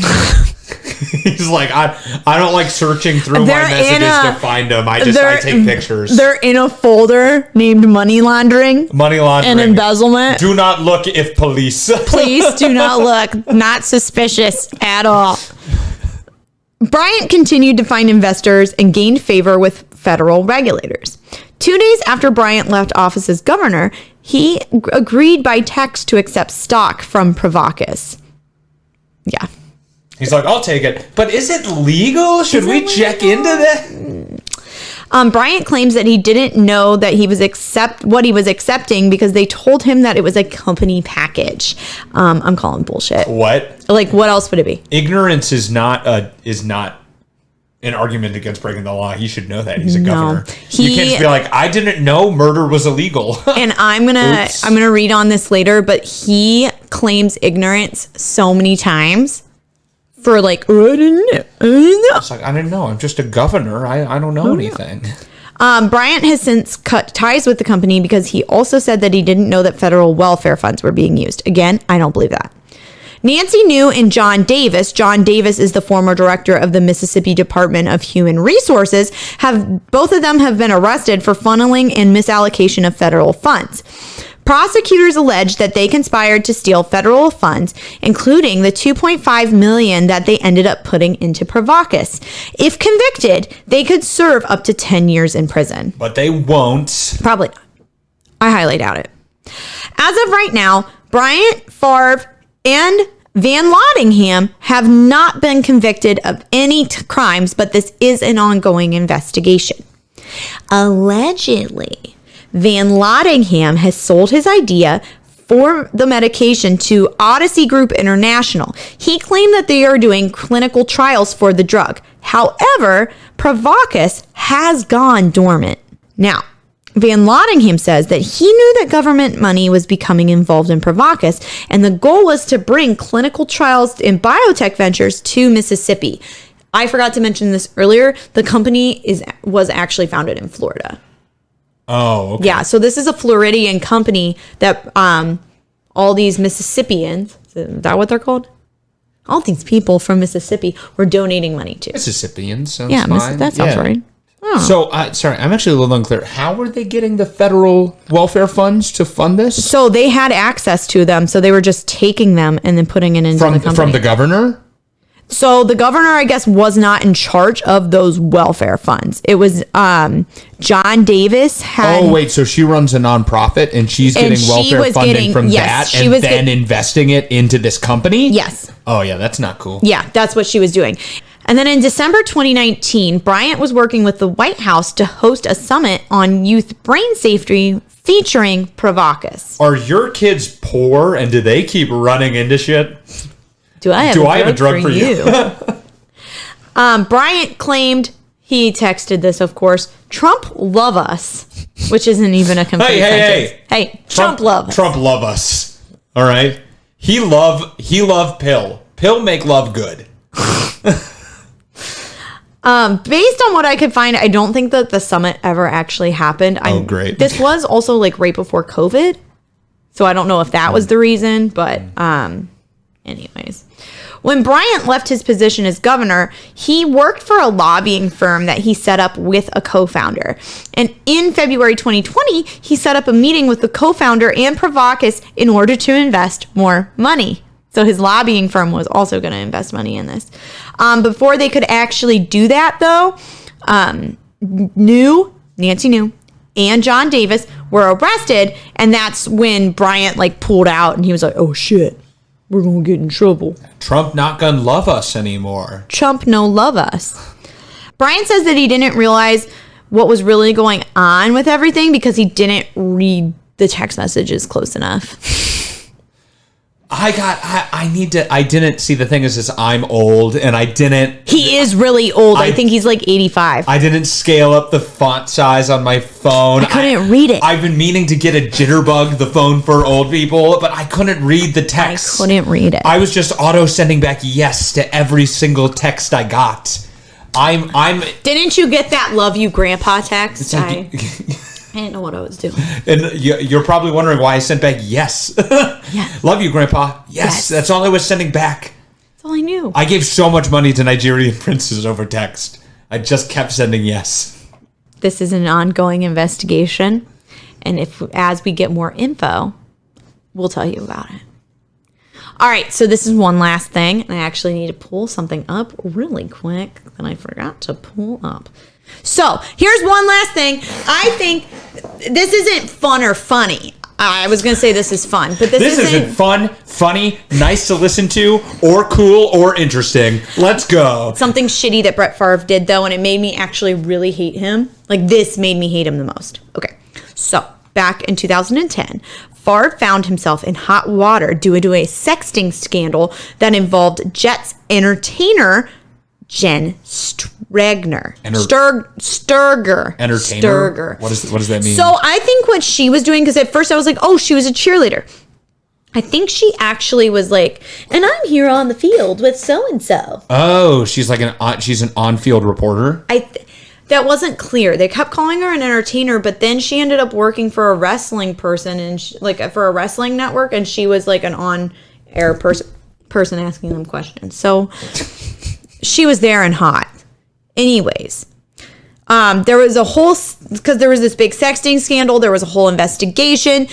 [SPEAKER 8] He's like, I don't like searching through my messages to find them. I take pictures.
[SPEAKER 7] They're in a folder named money laundering.
[SPEAKER 8] Money laundering.
[SPEAKER 7] And embezzlement.
[SPEAKER 8] Do not look if police.
[SPEAKER 7] Please do not look. Not suspicious at all. Bryant continued to find investors and gained favor with federal regulators. 2 days after Bryant left office as governor, he agreed by text to accept stock from Provocus. Yeah.
[SPEAKER 8] He's like, I'll take it. But is it legal? Should we check into that?
[SPEAKER 7] Bryant claims that he didn't know that he was what he was accepting because they told him that it was a company package. I'm calling bullshit.
[SPEAKER 8] What?
[SPEAKER 7] Like, what else would it be?
[SPEAKER 8] Ignorance is not an argument against breaking the law. He should know that. He's a governor. You can't just be like, I didn't know murder was illegal.
[SPEAKER 7] And I'm gonna read on this later, but he claims ignorance so many times. For like, oh, I didn't know.
[SPEAKER 8] It's like, I didn't know. I'm just a governor. I don't know anything.
[SPEAKER 7] Bryant has since cut ties with the company because he also said that he didn't know that federal welfare funds were being used. Again, I don't believe that. Nancy New and John Davis is the former director of the Mississippi Department of Human Resources, both of them have been arrested for funneling and misallocation of federal funds. Prosecutors allege that they conspired to steal federal funds, including the $2.5 million that they ended up putting into Provocus. If convicted, they could serve up to 10 years in prison.
[SPEAKER 8] But they won't.
[SPEAKER 7] Probably not. I highly doubt it. As of right now, Bryant, Favre, and Van Nottingham have not been convicted of any crimes, but this is an ongoing investigation. Allegedly, Van Nottingham has sold his idea for the medication to Odyssey Group International. He claimed that they are doing clinical trials for the drug. However, Provocus has gone dormant. Now, Van Nottingham says that he knew that government money was becoming involved in Provocus, and the goal was to bring clinical trials in biotech ventures to Mississippi. I forgot to mention this earlier. The company was actually founded in Florida.
[SPEAKER 8] Oh, okay.
[SPEAKER 7] Yeah, so this is a Floridian company that all these Mississippians, is that what they're called? All these people from Mississippi were donating money to.
[SPEAKER 8] Mississippians, sounds
[SPEAKER 7] yeah,
[SPEAKER 8] fine.
[SPEAKER 7] That sounds right. Oh.
[SPEAKER 8] So, sorry, I'm actually a little unclear. How were they getting the federal welfare funds to fund this?
[SPEAKER 7] So they had access to them, so they were just taking them and then putting it into the company.
[SPEAKER 8] From the governor?
[SPEAKER 7] So the governor, I guess, was not in charge of those welfare funds. It was John Davis had...
[SPEAKER 6] Oh, wait, so she runs a nonprofit and she's getting welfare funding from that and then investing it into this company?
[SPEAKER 7] Yes.
[SPEAKER 6] Oh, yeah, that's not cool.
[SPEAKER 7] Yeah, that's what she was doing. And then in December 2019, Bryant was working with the White House to host a summit on youth brain safety featuring Provocus.
[SPEAKER 8] Are your kids poor and do they keep running into shit?
[SPEAKER 7] Do I have a drug for you? Bryant claimed, he texted this, of course, Trump love us, which isn't even a complete sentence. Hey, Trump love us.
[SPEAKER 8] Trump love us. All right. He love pill. Pill make love good.
[SPEAKER 7] Based on what I could find, I don't think that the summit ever actually happened.
[SPEAKER 8] Great.
[SPEAKER 7] This was also like right before COVID. So I don't know if that was the reason, but anyways. When Bryant left his position as governor, he worked for a lobbying firm that he set up with a co-founder. And in February 2020, he set up a meeting with the co-founder and Provocus in order to invest more money. So his lobbying firm was also going to invest money in this. Before they could actually do that, though, Nancy New and John Davis were arrested, and that's when Bryant like pulled out and he was like, oh shit, we're gonna get in trouble.
[SPEAKER 8] Trump not gonna love us anymore.
[SPEAKER 7] Trump no love us. Bryant says that he didn't realize what was really going on with everything because he didn't read the text messages close enough.
[SPEAKER 8] I didn't see, the thing is I'm old and I didn't.
[SPEAKER 7] He is really old. I think he's like 85.
[SPEAKER 8] I didn't scale up the font size on my phone.
[SPEAKER 7] I couldn't read it.
[SPEAKER 8] I've been meaning to get a jitterbug, the phone for old people, but I couldn't read the text.
[SPEAKER 7] I couldn't read it.
[SPEAKER 8] I was just auto sending back yes to every single text I got. I'm
[SPEAKER 7] Didn't you get that love you grandpa text?
[SPEAKER 8] Like,
[SPEAKER 7] I didn't know what I was doing.
[SPEAKER 8] And you're probably wondering why I sent back yes.
[SPEAKER 7] Yes.
[SPEAKER 8] Love you, Grandpa. Yes. That's all I was sending back.
[SPEAKER 7] That's all I knew.
[SPEAKER 8] I gave so much money to Nigerian princes over text. I just kept sending yes.
[SPEAKER 7] This is an ongoing investigation. And as we get more info, we'll tell you about it. All right, so this is one last thing. And I actually need to pull something up really quick that I forgot to pull up. So here's one last thing. I think this isn't fun or funny. I was going to say this is fun, but this isn't
[SPEAKER 8] fun, funny, nice to listen to, or cool, or interesting. Let's go.
[SPEAKER 7] Something shitty that Brett Favre did, though, and it made me actually really hate him. Like, this made me hate him the most. Okay, so back in 2010, Favre found himself in hot water due to a sexting scandal that involved Jets entertainer Jen Sturger.
[SPEAKER 8] Entertainer?
[SPEAKER 7] Sturger.
[SPEAKER 8] What does that mean?
[SPEAKER 7] So I think what she was doing, because at first I was like, oh, she was a cheerleader. I think she actually was like, and I'm here on the field with so-and-so.
[SPEAKER 8] Oh, she's like she's an on-field reporter?
[SPEAKER 7] That wasn't clear. They kept calling her an entertainer, but then she ended up working for a wrestling person, and for a wrestling network, and she was like an on-air person asking them questions. So she was there and hot. Anyways, there was because there was this big sexting scandal. There was a whole investigation.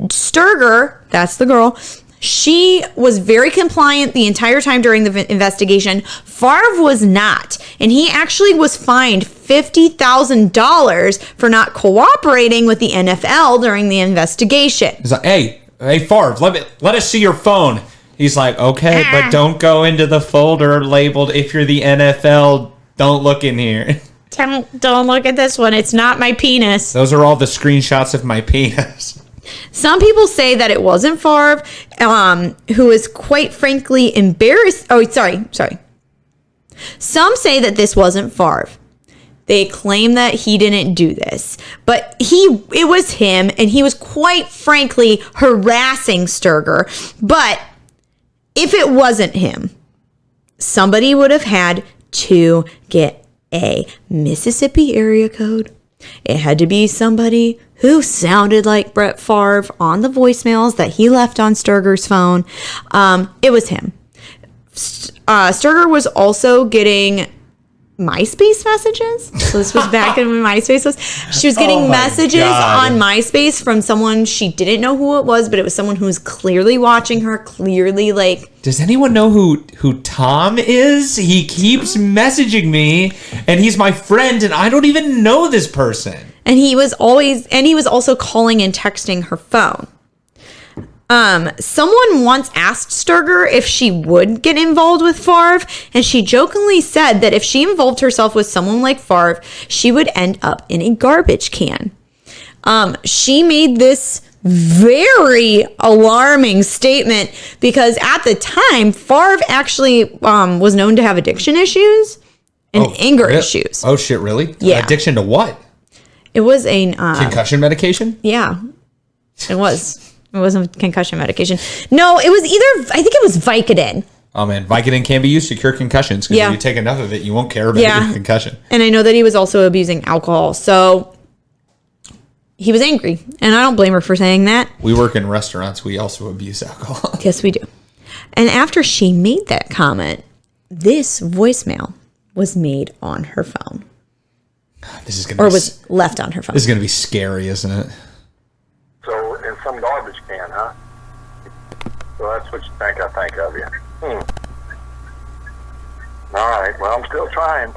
[SPEAKER 7] Sturger, that's the girl, she was very compliant the entire time during the investigation. Favre was not. And he actually was fined $50,000 for not cooperating with the NFL during the investigation.
[SPEAKER 8] He's like, hey, Favre, let us see your phone. He's like, okay, but don't go into the folder labeled if you're the NFL. Don't look in here.
[SPEAKER 7] Don't look at this one. It's not my penis.
[SPEAKER 8] Those are all the screenshots of my penis.
[SPEAKER 7] Some people say that it wasn't Favre, who is quite frankly embarrassed. Oh, sorry. Some say that this wasn't Favre. They claim that he didn't do this, but it was him, and he was quite frankly harassing Sturger. But if it wasn't him, somebody would have had to get a Mississippi area code. It had to be somebody who sounded like Brett Favre on the voicemails that he left on Sturger's phone. It was him. Sturger was also getting MySpace messages. So this was back when MySpace was. She was getting messages on MySpace from someone she didn't know who it was, but it was someone who was clearly watching her, clearly like.
[SPEAKER 8] Does anyone know who Tom is? He keeps messaging me, and he's my friend, and I don't even know this person.
[SPEAKER 7] And he was also calling and texting her phone. Someone once asked Sturger if she would get involved with Favre, and she jokingly said that if she involved herself with someone like Favre, she would end up in a garbage can. She made this very alarming statement because at the time, Favre actually was known to have addiction issues and anger issues.
[SPEAKER 8] Oh, shit, really?
[SPEAKER 7] Yeah.
[SPEAKER 8] Addiction to what?
[SPEAKER 7] It was a...
[SPEAKER 8] concussion medication?
[SPEAKER 7] Yeah, it was. It wasn't concussion medication. No, it was I think it was Vicodin.
[SPEAKER 8] Oh, man. Vicodin can be used to cure concussions because if you take enough of it, you won't care about your concussion.
[SPEAKER 7] And I know that he was also abusing alcohol. So he was angry. And I don't blame her for saying that.
[SPEAKER 8] We work in restaurants. We also abuse alcohol.
[SPEAKER 7] Yes, we do. And after she made that comment, this voicemail was made on her phone.
[SPEAKER 8] This is going to
[SPEAKER 7] was left on her phone.
[SPEAKER 8] This is going to be scary, isn't it?
[SPEAKER 10] So, in some garbage can, huh? So that's what you think I think of you. All right, well, I'm still trying.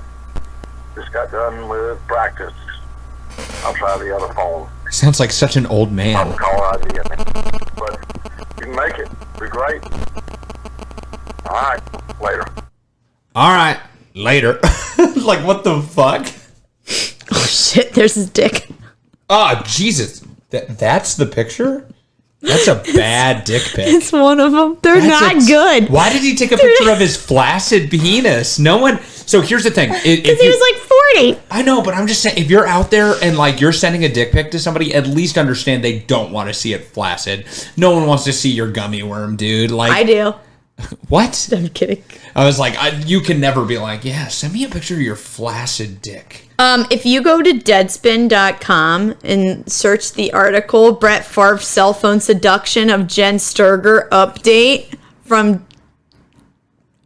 [SPEAKER 10] Just got done with practice. I'll try the other phone.
[SPEAKER 8] Sounds like such an old man.
[SPEAKER 10] Caller ID, I mean. But you can make it. It'll be great. All right. Later.
[SPEAKER 8] All right. Later. Like, what the fuck?
[SPEAKER 7] Oh, shit. There's his dick.
[SPEAKER 8] Oh, Jesus. That's the picture? That's a bad dick pic.
[SPEAKER 7] It's one of them. They're not good.
[SPEAKER 8] Why did he take a picture of his flaccid penis? No one. So here's the thing.
[SPEAKER 7] Because he was like 40.
[SPEAKER 8] I know, but I'm just saying, if you're out there and like you're sending a dick pic to somebody, at least understand they don't want to see it flaccid. No one wants to see your gummy worm, dude. Like
[SPEAKER 7] I do.
[SPEAKER 8] What?
[SPEAKER 7] I'm kidding.
[SPEAKER 8] I was like, you can never be like, yeah, send me a picture of your flaccid dick.
[SPEAKER 7] If you go to Deadspin.com and search the article, Brett Favre cell phone seduction of Jen Sturger update from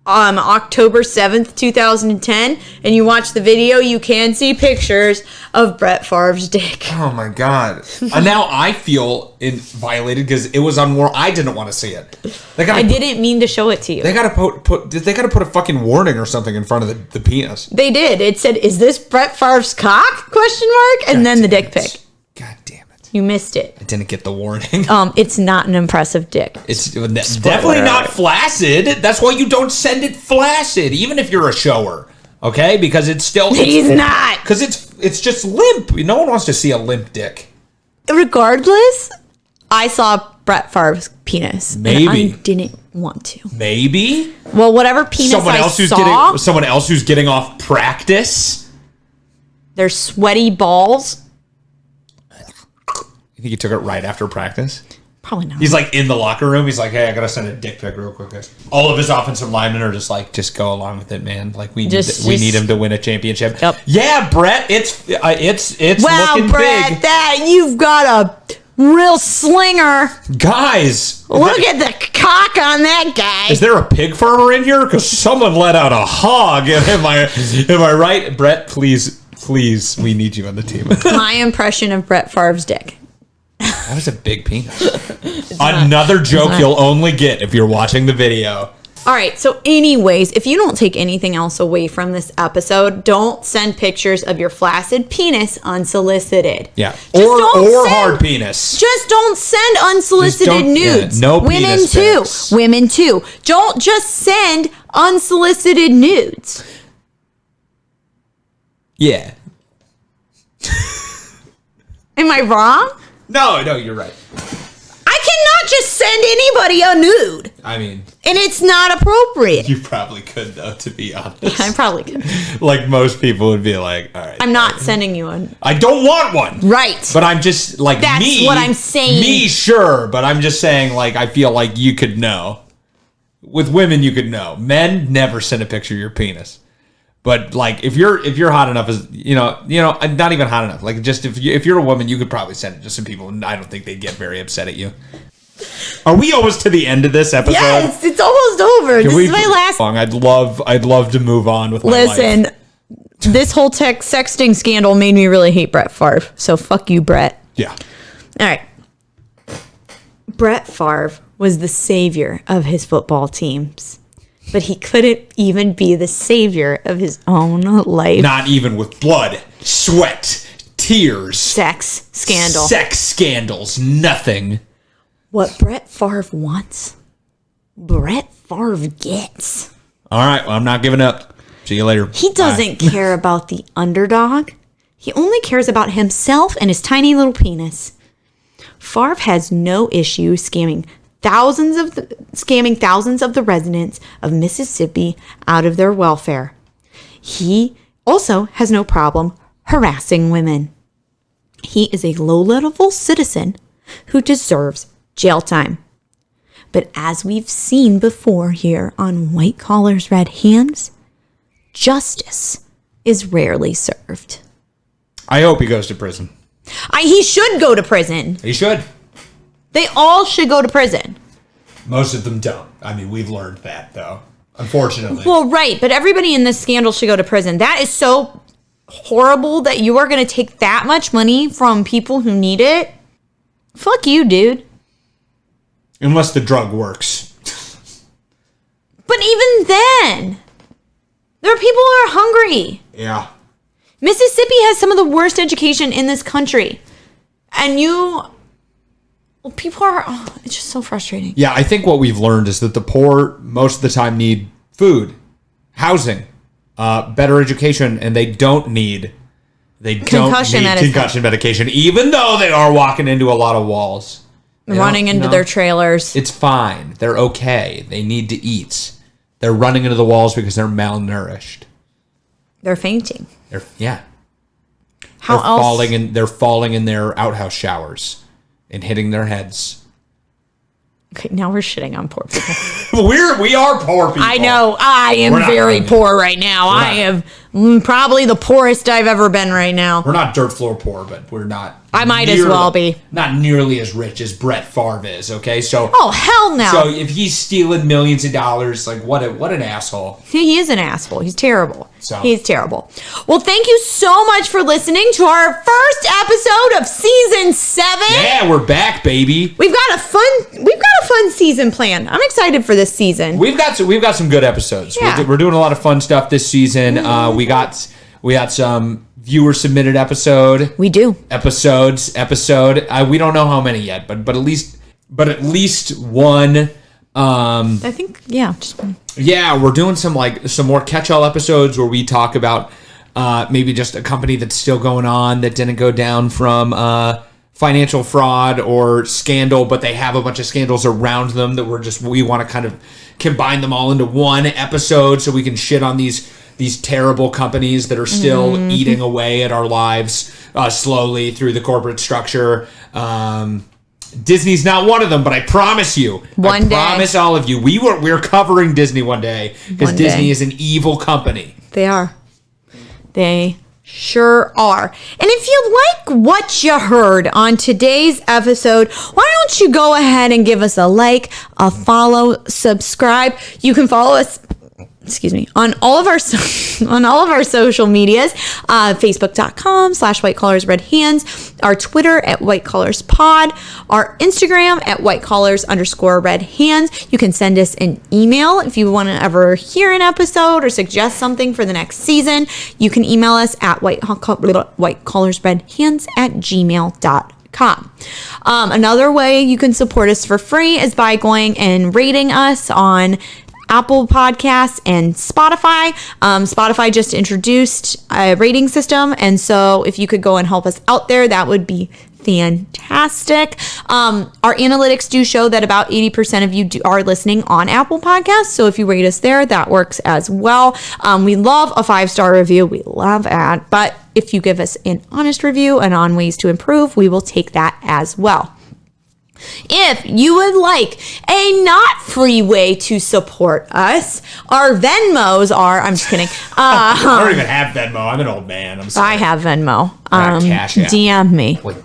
[SPEAKER 7] October 7th, 2010, and you watch the video, you can see pictures of Brett Favre's dick.
[SPEAKER 8] Oh my God. Now I feel violated because it was on war. I didn't want to see it.
[SPEAKER 7] I didn't mean to show it to you.
[SPEAKER 8] They gotta put a fucking warning or something in front of the penis.
[SPEAKER 7] They did. It said, "Is this Brett Favre's cock?" ? And then the dick pic.
[SPEAKER 8] God damn it.
[SPEAKER 7] You missed it.
[SPEAKER 8] I didn't get the warning.
[SPEAKER 7] It's not an impressive dick.
[SPEAKER 8] It's definitely not flaccid. That's why you don't send it flaccid, even if you're a shower. Okay? Because it's still...
[SPEAKER 7] He's not.
[SPEAKER 8] Because it's just limp. No one wants to see a limp dick.
[SPEAKER 7] Regardless, I saw Brett Favre's penis.
[SPEAKER 8] Maybe.
[SPEAKER 7] And I didn't want to.
[SPEAKER 8] Maybe?
[SPEAKER 7] Well, whatever penis someone
[SPEAKER 8] else who's getting off practice.
[SPEAKER 7] Their sweaty balls.
[SPEAKER 8] You think he took it right after practice?
[SPEAKER 7] Probably not.
[SPEAKER 8] He's like in the locker room. He's like, hey, I got to send a dick pic real quick, guys. All of his offensive linemen are just like, just go along with it, man. Like, we need him to win a championship. Yep. Yeah, Brett, it's looking
[SPEAKER 7] Brett,
[SPEAKER 8] big.
[SPEAKER 7] That you've got a real slinger.
[SPEAKER 8] Guys.
[SPEAKER 7] Look at the cock on that guy.
[SPEAKER 8] Is there a pig farmer in here? Because someone let out a hog. Am I right? Brett, please, we need you on the team.
[SPEAKER 7] My impression of Brett Favre's dick.
[SPEAKER 8] That was a big penis. Another joke you'll only get if you're watching the video.
[SPEAKER 7] All right. So anyways, if you don't take anything else away from this episode, don't send pictures of your flaccid penis unsolicited.
[SPEAKER 8] Yeah. Or hard penis.
[SPEAKER 7] Just don't send unsolicited nudes.
[SPEAKER 8] Yeah, no penis pics.
[SPEAKER 7] Women too. Don't just send unsolicited nudes.
[SPEAKER 8] Yeah.
[SPEAKER 7] Am I wrong?
[SPEAKER 8] No, you're right.
[SPEAKER 7] I cannot just send anybody a nude.
[SPEAKER 8] I mean...
[SPEAKER 7] And it's not appropriate.
[SPEAKER 8] You probably could, though, to be honest.
[SPEAKER 7] I probably could.
[SPEAKER 8] Like, most people would be like, all right.
[SPEAKER 7] I'm not sending you one.
[SPEAKER 8] I don't want one.
[SPEAKER 7] Right.
[SPEAKER 8] But I'm just, like,
[SPEAKER 7] That's what I'm saying.
[SPEAKER 8] Me, sure. But I'm just saying, like, I feel like you could know. With women, you could know. Men, never send a picture of your penis. But like if you're hot enough as you know, not even hot enough. Like just if you're a woman, you could probably send it to some people, and I don't think they'd get very upset at you. Are we almost to the end of this episode?
[SPEAKER 7] Yes, it's almost over. This is my last.
[SPEAKER 8] I'd love to move on with my
[SPEAKER 7] Listen,
[SPEAKER 8] life.
[SPEAKER 7] This whole sexting scandal made me really hate Brett Favre. So fuck you, Brett.
[SPEAKER 8] Yeah.
[SPEAKER 7] All right. Brett Favre was the savior of his football teams. But he couldn't even be the savior of his own life.
[SPEAKER 8] Not even with blood, sweat, tears.
[SPEAKER 7] Sex
[SPEAKER 8] scandals, nothing.
[SPEAKER 7] What Brett Favre wants, Brett Favre gets.
[SPEAKER 8] All right, well, I'm not giving up. See you later.
[SPEAKER 7] He doesn't care about the underdog. He only cares about himself and his tiny little penis. Favre has no issue scamming thousands of the residents of Mississippi out of their welfare. He also has no problem harassing women. He is a low-level citizen who deserves jail time. But as we've seen before here on White Collar's Red Hands, justice is rarely served.
[SPEAKER 8] I hope he goes to prison.
[SPEAKER 7] He should go to prison.
[SPEAKER 8] He should.
[SPEAKER 7] They all should go to prison.
[SPEAKER 8] Most of them don't. I mean, we've learned that, though. Unfortunately.
[SPEAKER 7] Well, right. But everybody in this scandal should go to prison. That is so horrible that you are going to take that much money from people who need it. Fuck you, dude.
[SPEAKER 8] Unless the drug works.
[SPEAKER 7] But even then, there are people who are hungry.
[SPEAKER 8] Yeah.
[SPEAKER 7] Mississippi has some of the worst education in this country. And people are, it's just so frustrating.
[SPEAKER 8] Yeah, I think what we've learned is that the poor most of the time need food, housing, better education, and they don't need concussion medication, even though they are walking into a lot of walls.
[SPEAKER 7] Running into their trailers.
[SPEAKER 8] It's fine. They're okay. They need to eat. They're running into the walls because they're malnourished.
[SPEAKER 7] They're fainting.
[SPEAKER 8] They're falling in their outhouse showers and hitting their heads.
[SPEAKER 7] Okay, now we're shitting on poor people.
[SPEAKER 8] we are poor people.
[SPEAKER 7] I know. I am very poor right now. I am probably the poorest I've ever been right now.
[SPEAKER 8] We're not dirt floor poor, but we're not.
[SPEAKER 7] I might as well be.
[SPEAKER 8] Not nearly as rich as Brett Favre is, okay? So.
[SPEAKER 7] Oh, hell no.
[SPEAKER 8] So if he's stealing millions of dollars, like what an asshole.
[SPEAKER 7] He is an asshole. He's terrible.
[SPEAKER 8] So.
[SPEAKER 7] He's terrible. Well, thank you so much for listening to our first episode of season 7.
[SPEAKER 8] Yeah, we're back, baby.
[SPEAKER 7] We've got a fun season planned. I'm excited for this season.
[SPEAKER 8] We've got some good episodes.
[SPEAKER 7] Yeah.
[SPEAKER 8] We're doing a lot of fun stuff this season. We got some viewer submitted episode.
[SPEAKER 7] We do
[SPEAKER 8] episode. We don't know how many yet, but at least one.
[SPEAKER 7] I think just one.
[SPEAKER 8] Yeah, we're doing some more catch-all episodes where we talk about maybe just a company that's still going on that didn't go down from financial fraud or scandal, but they have a bunch of scandals around them that we want to kind of combine them all into one episode so we can shit on these terrible companies that are still eating away at our lives slowly through the corporate structure. Disney's not one of them, but I promise you, I promise all of you, we're covering Disney one day because Disney is an evil company.
[SPEAKER 7] They are. They sure are. And if you like what you heard on today's episode, why don't you go ahead and give us a like, a follow, subscribe. You can follow us on all of our social medias, facebook.com/whitecollarsredhands, our Twitter at whitecollarspod, our Instagram at whitecollars_redhands. You can send us an email if you want to ever hear an episode or suggest something for the next season. You can email us at whitecollarsredhands@gmail.com. Another way you can support us for free is by going and rating us on Apple Podcasts and Spotify. Spotify just introduced a rating system, and so if you could go and help us out there, that would be fantastic. Our analytics do show that about 80% of you are listening on Apple Podcasts, so if you rate us there, that works as well. We love a 5-star review. We love that, but if you give us an honest review and on ways to improve, we will take that as well. If you would like a not free way to support us, our Venmos are, I'm just kidding.
[SPEAKER 8] I don't even have Venmo. I'm an old man. I'm sorry.
[SPEAKER 7] I have Venmo.
[SPEAKER 8] Cash App.
[SPEAKER 7] DM me.
[SPEAKER 8] Wait.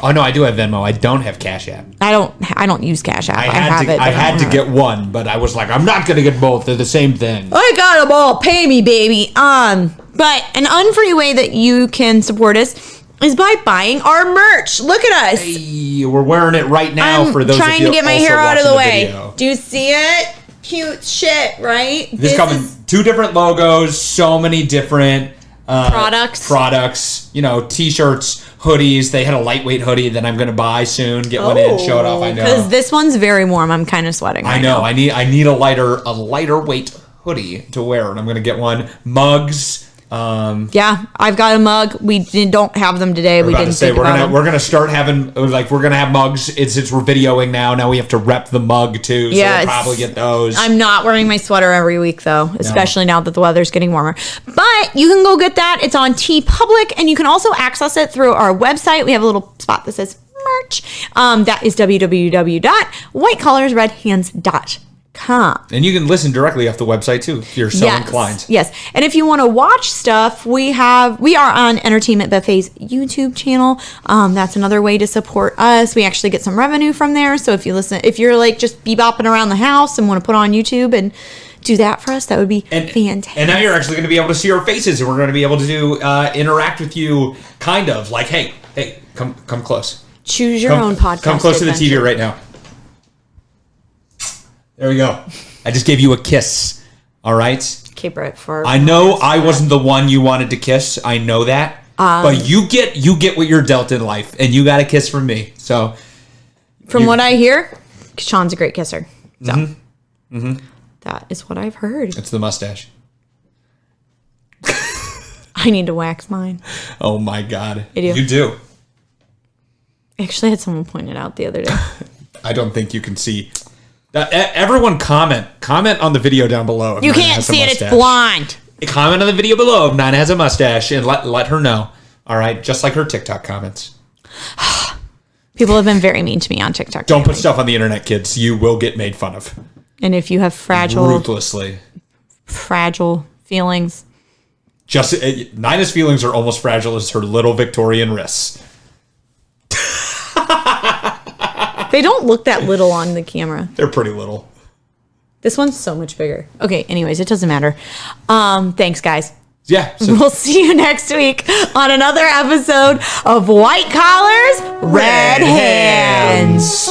[SPEAKER 8] Oh no, I do have Venmo. I don't have Cash App.
[SPEAKER 7] I don't use Cash App.
[SPEAKER 8] I had to get one, but I was like, I'm not gonna get both. They're the same thing.
[SPEAKER 7] I got them all. Pay me, baby. But an unfree way that you can support us is by buying our merch. Look at us.
[SPEAKER 8] Hey, we're wearing it right now.
[SPEAKER 7] I'm
[SPEAKER 8] for those
[SPEAKER 7] trying
[SPEAKER 8] of you
[SPEAKER 7] to get my
[SPEAKER 8] also
[SPEAKER 7] hair out of the way.
[SPEAKER 8] Video.
[SPEAKER 7] Do you see it? Cute shit, right?
[SPEAKER 8] This coming 2 different logos, so many different products. You know, t-shirts, hoodies. They had a lightweight hoodie that I'm going to buy soon. Get one in, show it off. I know
[SPEAKER 7] because this one's very warm. I'm kind of sweating.
[SPEAKER 8] I know. I need a lighter weight hoodie to wear, and I'm going to get one. Mugs.
[SPEAKER 7] Yeah, I've got a mug. We don't have them today. We didn't think about them.
[SPEAKER 8] We're gonna start having we're gonna have mugs. Since we're videoing now we have to rep the mug too. So we'll probably get those.
[SPEAKER 7] I'm not wearing my sweater every week though, especially now that the weather's getting warmer. But you can go get that. It's on TeePublic, and you can also access it through our website. We have a little spot that says merch. That is www.whitecollarsredhands.com.
[SPEAKER 8] And you can listen directly off the website too if you're so inclined.
[SPEAKER 7] Yes. And if you want to watch stuff, we are on Entertainment Buffet's YouTube channel. That's another way to support us. We actually get some revenue from there. So if you're like just bebopping around the house and want to put on YouTube and do that for us, that would be fantastic.
[SPEAKER 8] And now you're actually going to be able to see our faces, and we're going to be able to interact with you, kind of like, hey, come close.
[SPEAKER 7] Choose your own podcast.
[SPEAKER 8] Come close to the TV right now. There we go. I just gave you a kiss. All right?
[SPEAKER 7] Okay, Brett. For
[SPEAKER 8] I know I wasn't the one you wanted to kiss. I know that. But you get what you're dealt in life, and you got a kiss from me. So,
[SPEAKER 7] from what I hear, Sean's a great kisser. So, that is what I've heard.
[SPEAKER 8] It's the mustache.
[SPEAKER 7] I need to wax mine.
[SPEAKER 8] Oh my God.
[SPEAKER 7] I do.
[SPEAKER 8] You do.
[SPEAKER 7] I actually had someone point it out the other day.
[SPEAKER 8] I don't think you can see. Everyone comment on the video down below.
[SPEAKER 7] You can't see it. It's blind.
[SPEAKER 8] Comment on the video below if Nina has a mustache and let her know. All right. Just like her TikTok comments.
[SPEAKER 7] People have been very mean to me on TikTok.
[SPEAKER 8] Don't put stuff on the internet, kids. You will get made fun of.
[SPEAKER 7] And if you have
[SPEAKER 8] ruthlessly fragile
[SPEAKER 7] feelings.
[SPEAKER 8] Nina's feelings are almost fragile as her little Victorian wrists.
[SPEAKER 7] They don't look that little on the camera.
[SPEAKER 8] They're pretty little.
[SPEAKER 7] This one's so much bigger. Okay, anyways, it doesn't matter. Thanks, guys.
[SPEAKER 8] Yeah.
[SPEAKER 7] We'll see you next week on another episode of White Collars, Red Hands.